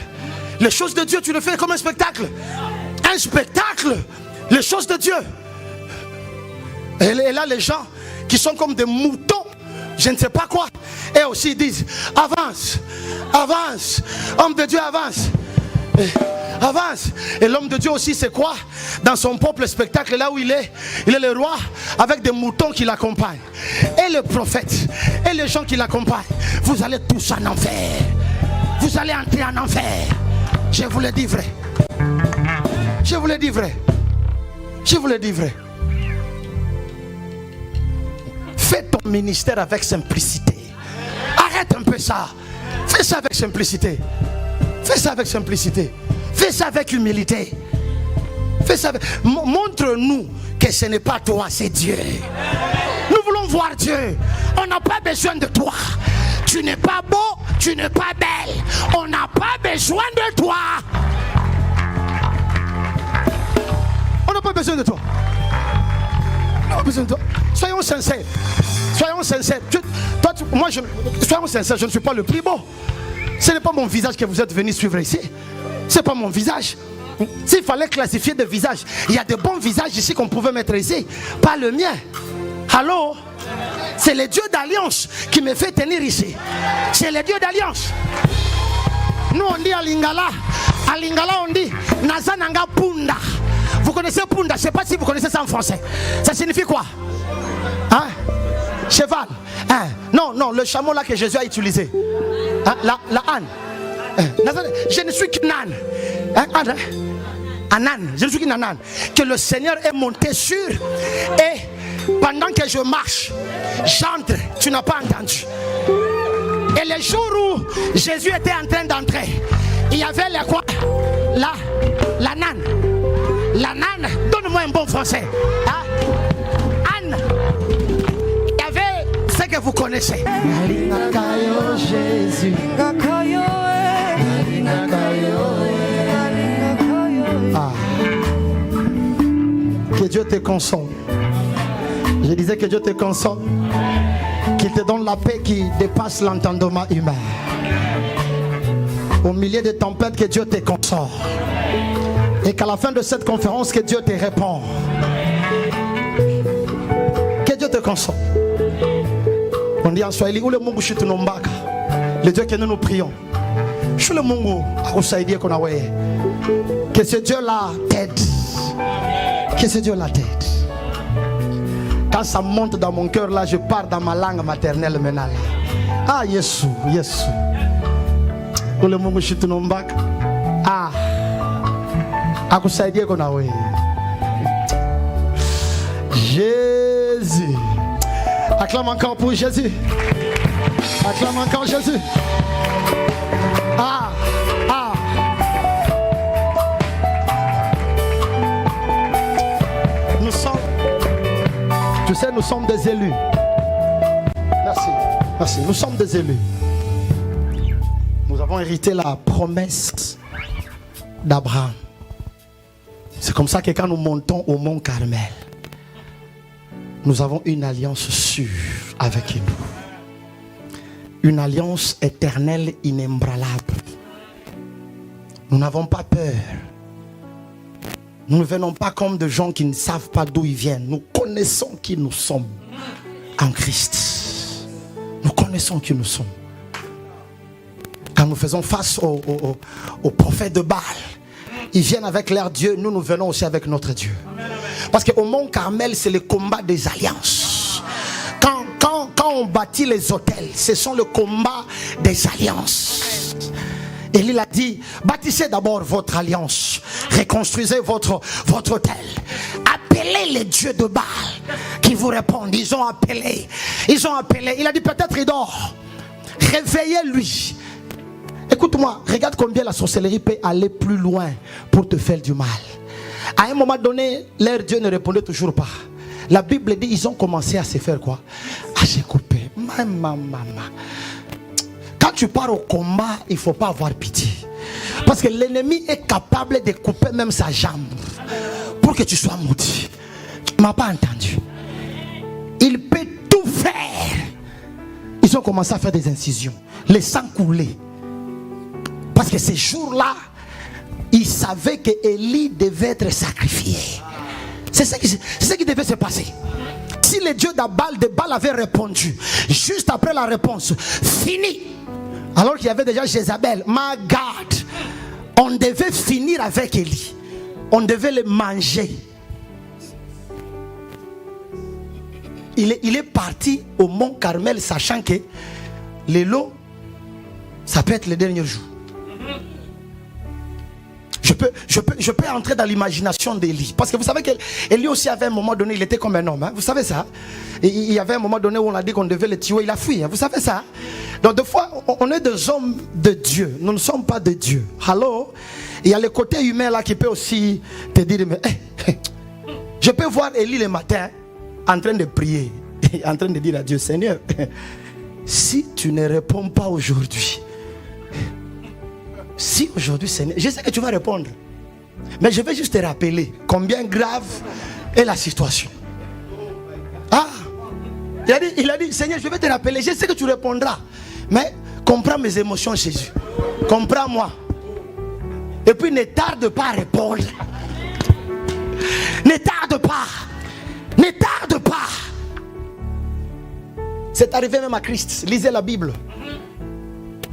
Les choses de Dieu, tu le fais comme un spectacle. Un spectacle. Les choses de Dieu. Et là, les gens qui sont comme des moutons, je ne sais pas quoi, et aussi disent, avance, avance, homme de Dieu, avance. Avance. Et l'homme de Dieu aussi, c'est quoi? Dans son propre spectacle, là où il est le roi avec des moutons qui l'accompagnent. Et le prophète, et les gens qui l'accompagnent, vous allez tous en enfer. Vous allez entrer en enfer. Je vous le dis vrai. Je vous le dis vrai. Je vous le dis vrai. Fais ton ministère avec simplicité. Arrête un peu ça. Fais ça avec simplicité. Fais ça avec simplicité. Fais ça avec humilité. Fais ça avec... Montre-nous que ce n'est pas toi, c'est Dieu. Nous voulons voir Dieu. On n'a pas besoin de toi. Tu n'es pas beau, tu n'es pas belle. On n'a pas besoin de toi. On n'a pas besoin de toi. On n'a pas besoin de toi. Soyons sincères. Soyons sincères. Soyons sincères, je ne suis pas le plus beau. Ce n'est pas mon visage que vous êtes venus suivre ici. Ce n'est pas mon visage. S'il fallait classifier des visages, il y a de bons visages ici qu'on pouvait mettre ici. Pas le mien. Allô? C'est le Dieu d'alliance qui me fait tenir ici. C'est le Dieu d'alliance. Nous on dit à Lingala. À Lingala on dit Nazananga Punda. Vous connaissez Punda? Je ne sais pas si vous connaissez ça en français. Ça signifie quoi? Hein? Cheval. Hein? Non, le chameau là que Jésus a utilisé. Hein? La âne. Je ne suis qu'un âne. Hein? Un âne. Je ne suis qu'un âne. Que le Seigneur est monté sur. Et pendant que je marche, j'entre. Tu n'as pas entendu. Et le jour où Jésus était en train d'entrer, il y avait la quoi? La nane. La nane, donne-moi un bon français. Hein? Anne. Il y avait ce que vous connaissez. Jésus. Ah. Que Dieu te console. Je disais que Dieu te console. Qu'il te donne la paix qui dépasse l'entendement humain. Au milieu des tempêtes, que Dieu te console. Et qu'à la fin de cette conférence, que Dieu te répond. Que Dieu te console. On dit en Swahili, où le Mungu shitunombaka. Le Dieu que nous prions. Je suis le Mungu akusaidie qu'on a ouais. Que ce Dieu-là t'aide. Que ce Dieu-là t'aide. Quand ça monte dans mon cœur, là, je pars dans ma langue maternelle maintenant. Ah, Yesu. Où le Mungu shitunombaka. Ah. Akusaidie qu'on a ouais. Jésus. Acclame encore pour Jésus. Acclame encore Jésus. Ah. Nous sommes des élus. Merci. Nous sommes des élus. Nous avons hérité la promesse d'Abraham. C'est comme ça que quand nous montons au mont Carmel, nous avons une alliance sûre avec nous. Une alliance éternelle, inébranlable. Nous n'avons pas peur. Nous ne venons pas comme des gens qui ne savent pas d'où ils viennent. Nous connaissons qui nous sommes en Christ. Nous connaissons qui nous sommes. Quand nous faisons face aux prophètes de Baal, ils viennent avec leur Dieu, nous venons aussi avec notre Dieu. Parce qu'au mont Carmel, c'est le combat des alliances. Quand on bâtit les autels, ce sont le combat des alliances. Et il a dit, bâtissez d'abord votre alliance, reconstruisez votre autel. Appelez les dieux de Baal qui vous répondent. Ils ont appelé. Il a dit peut-être il dort. Réveillez-lui. Écoute-moi, regarde combien la sorcellerie peut aller plus loin pour te faire du mal. À un moment donné, leur Dieu ne répondait toujours pas. La Bible dit ils ont commencé à se faire quoi? À se couper. Maman. Quand tu pars au combat, il ne faut pas avoir pitié. Parce que l'ennemi est capable de couper même sa jambe pour que tu sois maudit. Tu ne m'as pas entendu. Il peut tout faire. Ils ont commencé à faire des incisions. Le sang coulait. Parce que ces jours-là, ils savaient que Élie devait être sacrifié. C'est ce qui devait se passer. Si le Dieu de Baal avait répondu, juste après la réponse, fini. Alors qu'il y avait déjà Jézabel, my God, on devait finir avec Élie. On devait le manger. Il est parti au mont Carmel, sachant que les lots, ça peut être les derniers jours. Je peux entrer dans l'imagination d'Élie. Parce que vous savez qu'Élie aussi avait un moment donné, il était comme un homme. Hein? Vous savez ça? Et il y avait un moment donné où on a dit qu'on devait le tuer, il a fui. Hein? Vous savez ça? Donc des fois, on est des hommes de Dieu. Nous ne sommes pas de Dieu. Allô? Il y a le côté humain là qui peut aussi te dire, mais, je peux voir Élie le matin en train de prier, en train de dire à Dieu, Seigneur, si tu ne réponds pas aujourd'hui, si aujourd'hui, Seigneur, je sais que tu vas répondre, mais je vais juste te rappeler combien grave est la situation. Ah, il a dit, Seigneur, je vais te rappeler, je sais que tu répondras, mais comprends mes émotions, Jésus. Comprends-moi. Et puis ne tarde pas à répondre. Ne tarde pas. Ne tarde pas. C'est arrivé même à Christ. Lisez la Bible.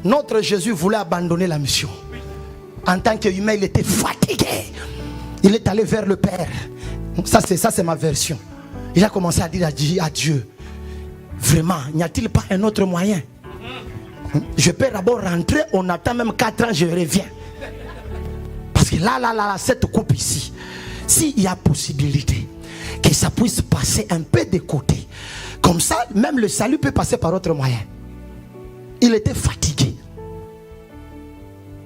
Notre Jésus voulait abandonner la mission. En tant qu'humain, il était fatigué. Il est allé vers le Père. Ça c'est ma version. Il a commencé à dire à Dieu, vraiment, n'y a-t-il pas un autre moyen? Je peux d'abord rentrer, on attend même 4 ans, je reviens. Parce que là, cette coupe ici, s'il y a possibilité que ça puisse passer un peu de côté, comme ça, même le salut peut passer par autre moyen. Il était fatigué.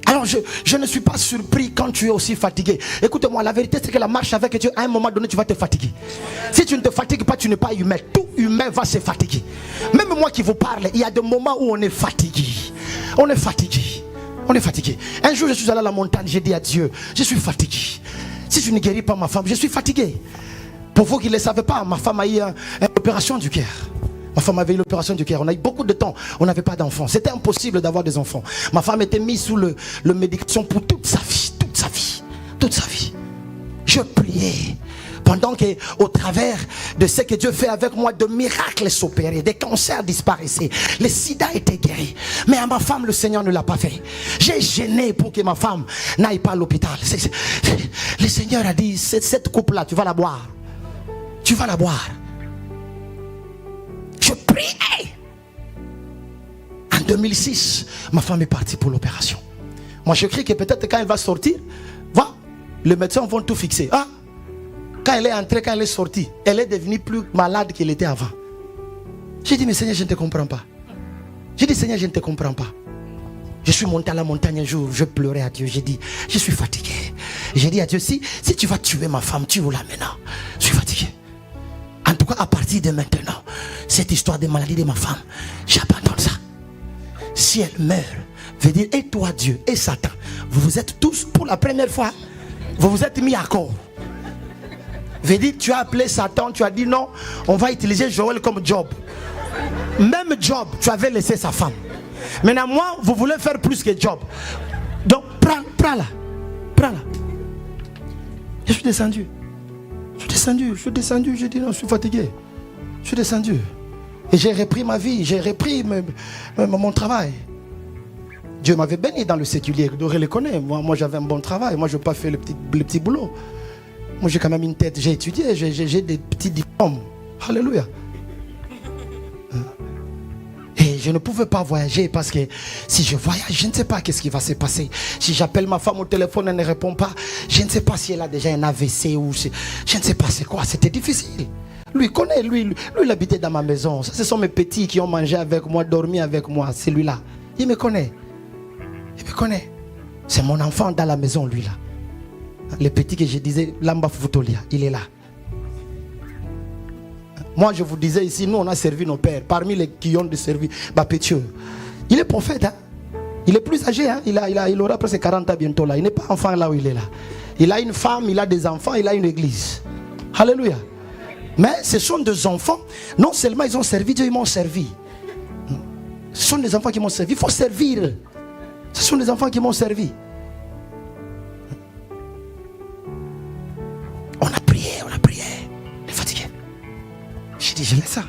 Alors je ne suis pas surpris quand tu es aussi fatigué. Écoute-moi, la vérité c'est que la marche avec Dieu, à un moment donné tu vas te fatiguer. Si tu ne te fatigues pas, tu n'es pas humain. Tout humain va se fatiguer. Même moi qui vous parle, il y a des moments où on est fatigué. On est fatigué. On est fatigué. Un jour je suis allé à la montagne, j'ai dit à Dieu, je suis fatigué. Si tu ne guéris pas ma femme, je suis fatigué. Pour vous qui ne le savez pas, ma femme a eu une opération du cœur. Ma femme avait eu l'opération du cœur. On a eu beaucoup de temps. On n'avait pas d'enfants. C'était impossible d'avoir des enfants. Ma femme était mise sous le médication pour toute sa vie. Toute sa vie. Toute sa vie. Je priais. Pendant que, au travers de ce que Dieu fait avec moi, de miracles s'opéraient, des cancers disparaissaient, le sida était guéri. Mais à ma femme, le Seigneur ne l'a pas fait. J'ai gêné pour que ma femme n'aille pas à l'hôpital. Le Seigneur a dit, cette coupe-là, tu vas la boire. Tu vas la boire. Je priais. En 2006, ma femme est partie pour l'opération. Moi, je crie que peut-être quand elle va sortir, les médecins vont tout fixer. Ah, quand elle est entrée, quand elle est sortie, elle est devenue plus malade qu'elle était avant. J'ai dit, mais Seigneur, je ne te comprends pas. J'ai dit, Seigneur, je ne te comprends pas. Je suis monté à la montagne un jour, je pleurais à Dieu. J'ai dit, je suis fatigué. J'ai dit à Dieu, si tu vas tuer ma femme, tue-la maintenant. Je suis fatigué. En tout cas, à partir de maintenant, cette histoire de maladie de ma femme, j'abandonne ça. Si elle meurt, veut dire, et toi Dieu, et Satan, vous êtes tous pour la première fois, vous vous êtes mis à corps. Veut dire, tu as appelé Satan, tu as dit non, on va utiliser Joël comme Job. Même Job, tu avais laissé sa femme. Maintenant, moi, vous voulez faire plus que Job. Donc, prends-la. Prends-la. Je suis descendu. Je suis descendu, j'ai dit non, je suis fatigué. Je suis descendu. Et j'ai repris ma vie, j'ai repris mon travail. Dieu m'avait béni dans le séculier, Doré le connaît. Moi j'avais un bon travail, moi je n'ai pas fait le petit boulot. Moi j'ai quand même une tête, j'ai étudié, j'ai des petits diplômes. Alléluia. Et je ne pouvais pas voyager parce que si je voyage, je ne sais pas qu'est-ce qui va se passer. Si j'appelle ma femme au téléphone, elle ne répond pas. Je ne sais pas si elle a déjà un AVC ou je ne sais pas c'est quoi. C'était difficile. Lui connaît, lui il habitait dans ma maison. Ça, ce sont mes petits qui ont mangé avec moi, dormi avec moi. C'est lui-là. Il me connaît. Il me connaît. C'est mon enfant dans la maison, lui là. Le petit que je disais, Lamba Futolia, il est là. Moi, je vous disais ici, nous, on a servi nos pères. Parmi les qui ont servi, Bapétieux. Il est prophète, hein? Il est plus âgé, hein? Il aura presque 40 ans bientôt là. Il n'est pas enfant là où il est là. Il a une femme, il a des enfants, il a une église. Alléluia. Mais ce sont des enfants, non seulement ils ont servi Dieu, ils m'ont servi. Ce sont des enfants qui m'ont servi. Il faut servir. Ce sont des enfants qui m'ont servi. On a prié. Il est fatigué. J'ai dit, je laisse ça.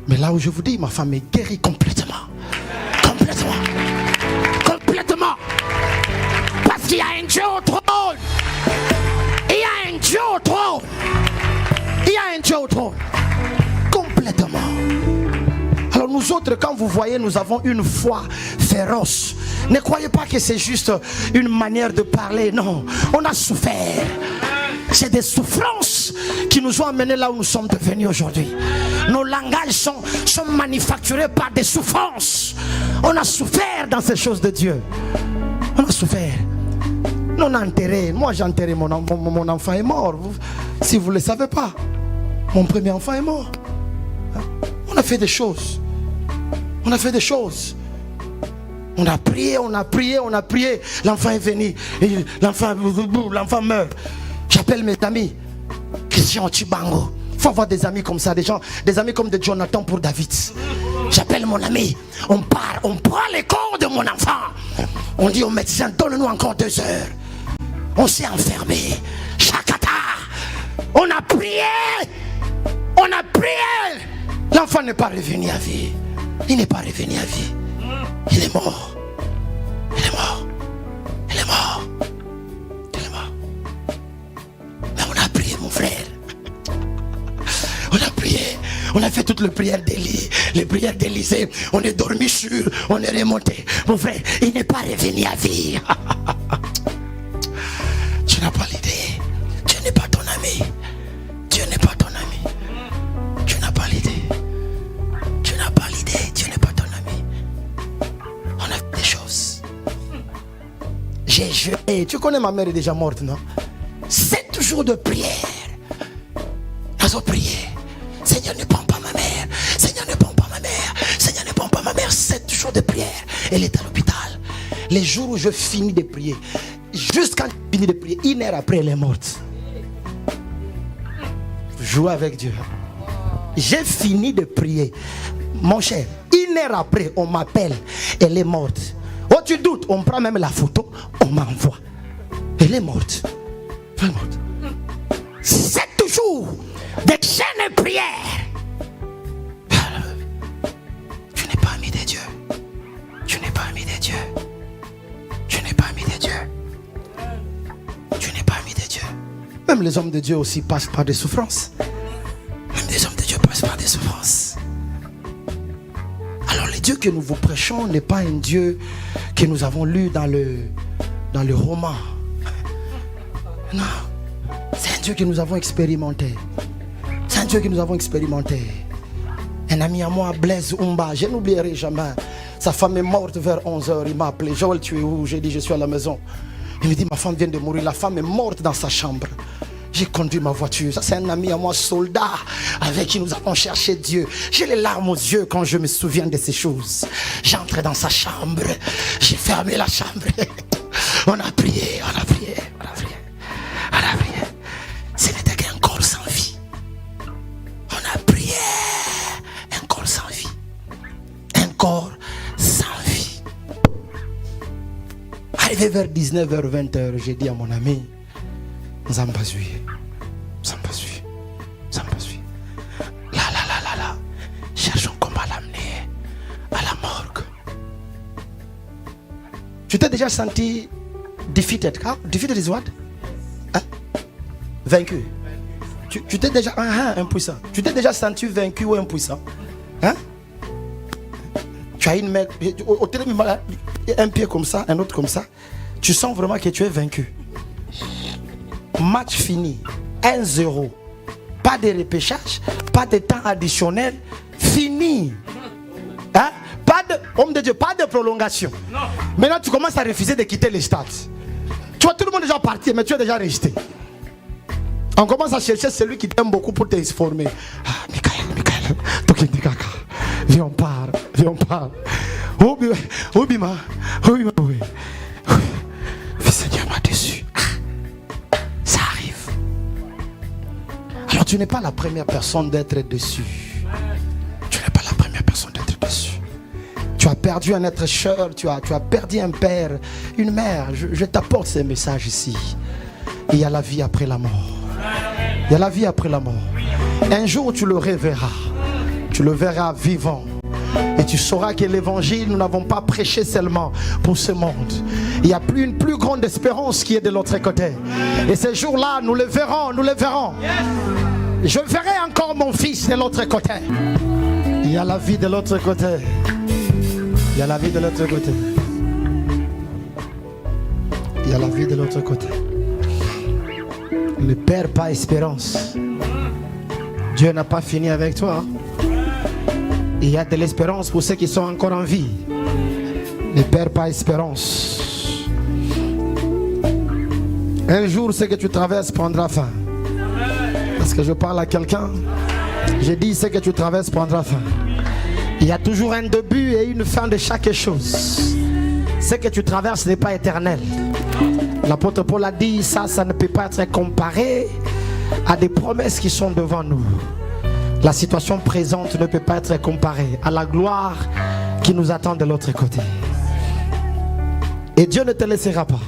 Mais là où je vous dis, ma femme est guérie complètement. Complètement. Parce qu'il y a un Dieu au trône. Il y a un Dieu au trône. Complètement. Alors nous autres, quand vous voyez, nous avons une foi féroce. Ne croyez pas que c'est juste une manière de parler. Non, on a souffert. C'est des souffrances qui nous ont amenés là où nous sommes devenus aujourd'hui. Nos langages sont manufacturés par des souffrances. On a souffert dans ces choses de Dieu. On a souffert. On a enterré. Moi j'ai enterré mon enfant est mort. Si vous ne le savez pas, mon premier enfant est mort. On a fait des choses. On a prié. L'enfant est venu. L'enfant meurt. J'appelle mes amis. Christian Chibango. Il faut avoir des amis comme ça, des amis comme de Jonathan pour David. J'appelle mon ami. On part, on prend les corps de mon enfant. On dit au médecin, donne-nous encore 2 heures. On s'est enfermé. Chakata. On a prié. L'enfant n'est pas revenu à vie. Il n'est pas revenu à vie. Il est mort. Mais on a prié, mon frère. On a prié. On a fait toutes les prières d'Élie, les prières d'Élysée. On est dormi sur, on est remonté. Mon frère, il n'est pas revenu à vie. Tu n'as pas l'idée. Dieu n'est pas ton ami. Dieu n'est pas ton ami. Tu n'as pas l'idée. Dieu n'est pas ton ami. On a fait des choses. J'ai jeûné. Tu connais, ma mère est déjà morte, non? 7 jours de prière. Nous avons prié. Seigneur, ne prends pas ma mère. Seigneur, ne prends pas ma mère. Seigneur, ne prends pas ma mère. 7 jours de prière. Elle est à l'hôpital. Les jours où je finis de prier, jusqu'à je finis de prier, 1 heure après, elle est morte. Jouer avec Dieu. J'ai fini de prier. Mon cher, 1 heure après, on m'appelle. Elle est morte. Oh, tu doutes? On prend même la photo, on m'envoie. Elle est morte. Elle est morte. 7 jours de chaîne de prière. Tu n'es pas ami de Dieu. Tu n'es pas ami de Dieu. Tu n'es pas ami de Dieu. Tu n'es pas ami de Dieu. Même les hommes de Dieu aussi passent par des souffrances. Même les hommes de Dieu passent par des souffrances. Alors le Dieu que nous vous prêchons n'est pas un Dieu que nous avons lu dans le roman. Non. C'est un Dieu que nous avons expérimenté. C'est un Dieu que nous avons expérimenté. Un ami à moi, Blaise Umba, je n'oublierai jamais. Sa femme est morte vers 11h. Il m'a appelé. Joël, tu es où? J'ai dit, je suis à la maison. Il me dit, ma femme vient de mourir. La femme est morte dans sa chambre. J'ai conduit ma voiture. Ça, c'est un ami à moi, soldat, avec qui nous avons cherché Dieu. J'ai les larmes aux yeux quand je me souviens de ces choses. J'entre dans sa chambre. J'ai fermé la chambre. On a prié. Ce n'était qu'un corps sans vie. On a prié. Un corps sans vie. Un corps sans vie. Arrivé vers 19h, 20h, j'ai dit à mon ami, nous n'avons pas suivi. Là. Cherchons comment l'amener à la morgue. Tu t'es déjà senti defeated? Defeated is what? Hein? Vaincu. Tu t'es déjà impuissant. Tu t'es déjà senti vaincu ou impuissant? Hein? Tu as une main, un pied comme ça, un autre comme ça. Tu sens vraiment que tu es vaincu. Match fini. 1-0. Pas de repêchage, pas de temps additionnel. Fini. Hein? Homme de Dieu, pas de prolongation. Non. Maintenant, tu commences à refuser de quitter les stades. Tu vois, tout le monde est déjà parti, mais tu es déjà resté. On commence à chercher celui qui t'aime beaucoup pour te former. Ah, Michael, Tokindikaka. Viens, on part, viens, on part. Obima, oui. Le Seigneur m'a déçu. Ça arrive. Alors, tu n'es pas la première personne d'être déçu. Tu n'es pas la première personne d'être déçu. Tu as perdu un être cher, tu as perdu un père, une mère. Je t'apporte ces messages ici. Il y a la vie après la mort. Il y a la vie après la mort. Un jour, tu le reverras. Tu le verras vivant. Et tu sauras que l'évangile, nous n'avons pas prêché seulement pour ce monde. Il y a une plus grande espérance qui est de l'autre côté. Et ce jour-là, nous le verrons, nous le verrons. Je verrai encore mon fils de l'autre côté. Il y a la vie de l'autre côté. Il y a la vie de l'autre côté. Il y a la vie de l'autre côté. Ne perds pas espérance. Dieu n'a pas fini avec toi. Il y a de l'espérance pour ceux qui sont encore en vie. Ne perds pas espérance. Un jour, ce que tu traverses prendra fin. Parce que je parle à quelqu'un. Je dis ce que tu traverses prendra fin. Il y a toujours un début et une fin de chaque chose. Ce que tu traverses n'est pas éternel. L'apôtre Paul a dit ça ne peut pas être comparé à des promesses qui sont devant nous. La situation présente ne peut pas être comparée à la gloire qui nous attend de l'autre côté. Et Dieu ne te laissera pas.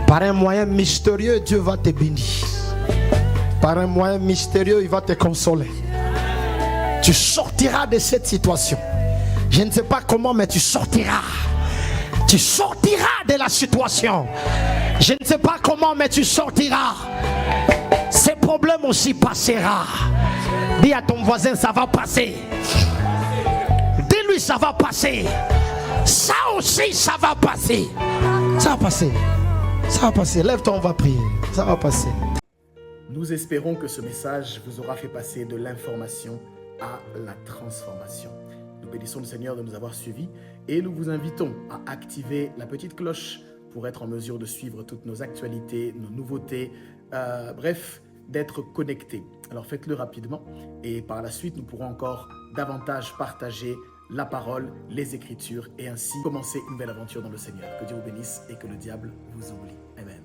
Par un moyen mystérieux, Dieu va te bénir. Par un moyen mystérieux, il va te consoler. Tu sortiras de cette situation. Je ne sais pas comment, mais tu sortiras. Tu sortiras de la situation. Je ne sais pas comment, mais tu sortiras. Ces problèmes aussi passera. Dis à ton voisin, ça va passer. Dis-lui, ça va passer. Ça aussi, ça va passer. Ça va passer. Ça va passer. Lève-toi, on va prier. Ça va passer. Nous espérons que ce message vous aura fait passer de l'information à la transformation. Nous bénissons le Seigneur de nous avoir suivis et nous vous invitons à activer la petite cloche pour être en mesure de suivre toutes nos actualités, nos nouveautés, bref, d'être connectés. Alors faites-le rapidement et par la suite, nous pourrons encore davantage partager la parole, les Écritures et ainsi commencer une belle aventure dans le Seigneur. Que Dieu vous bénisse et que le diable vous oublie. Amen.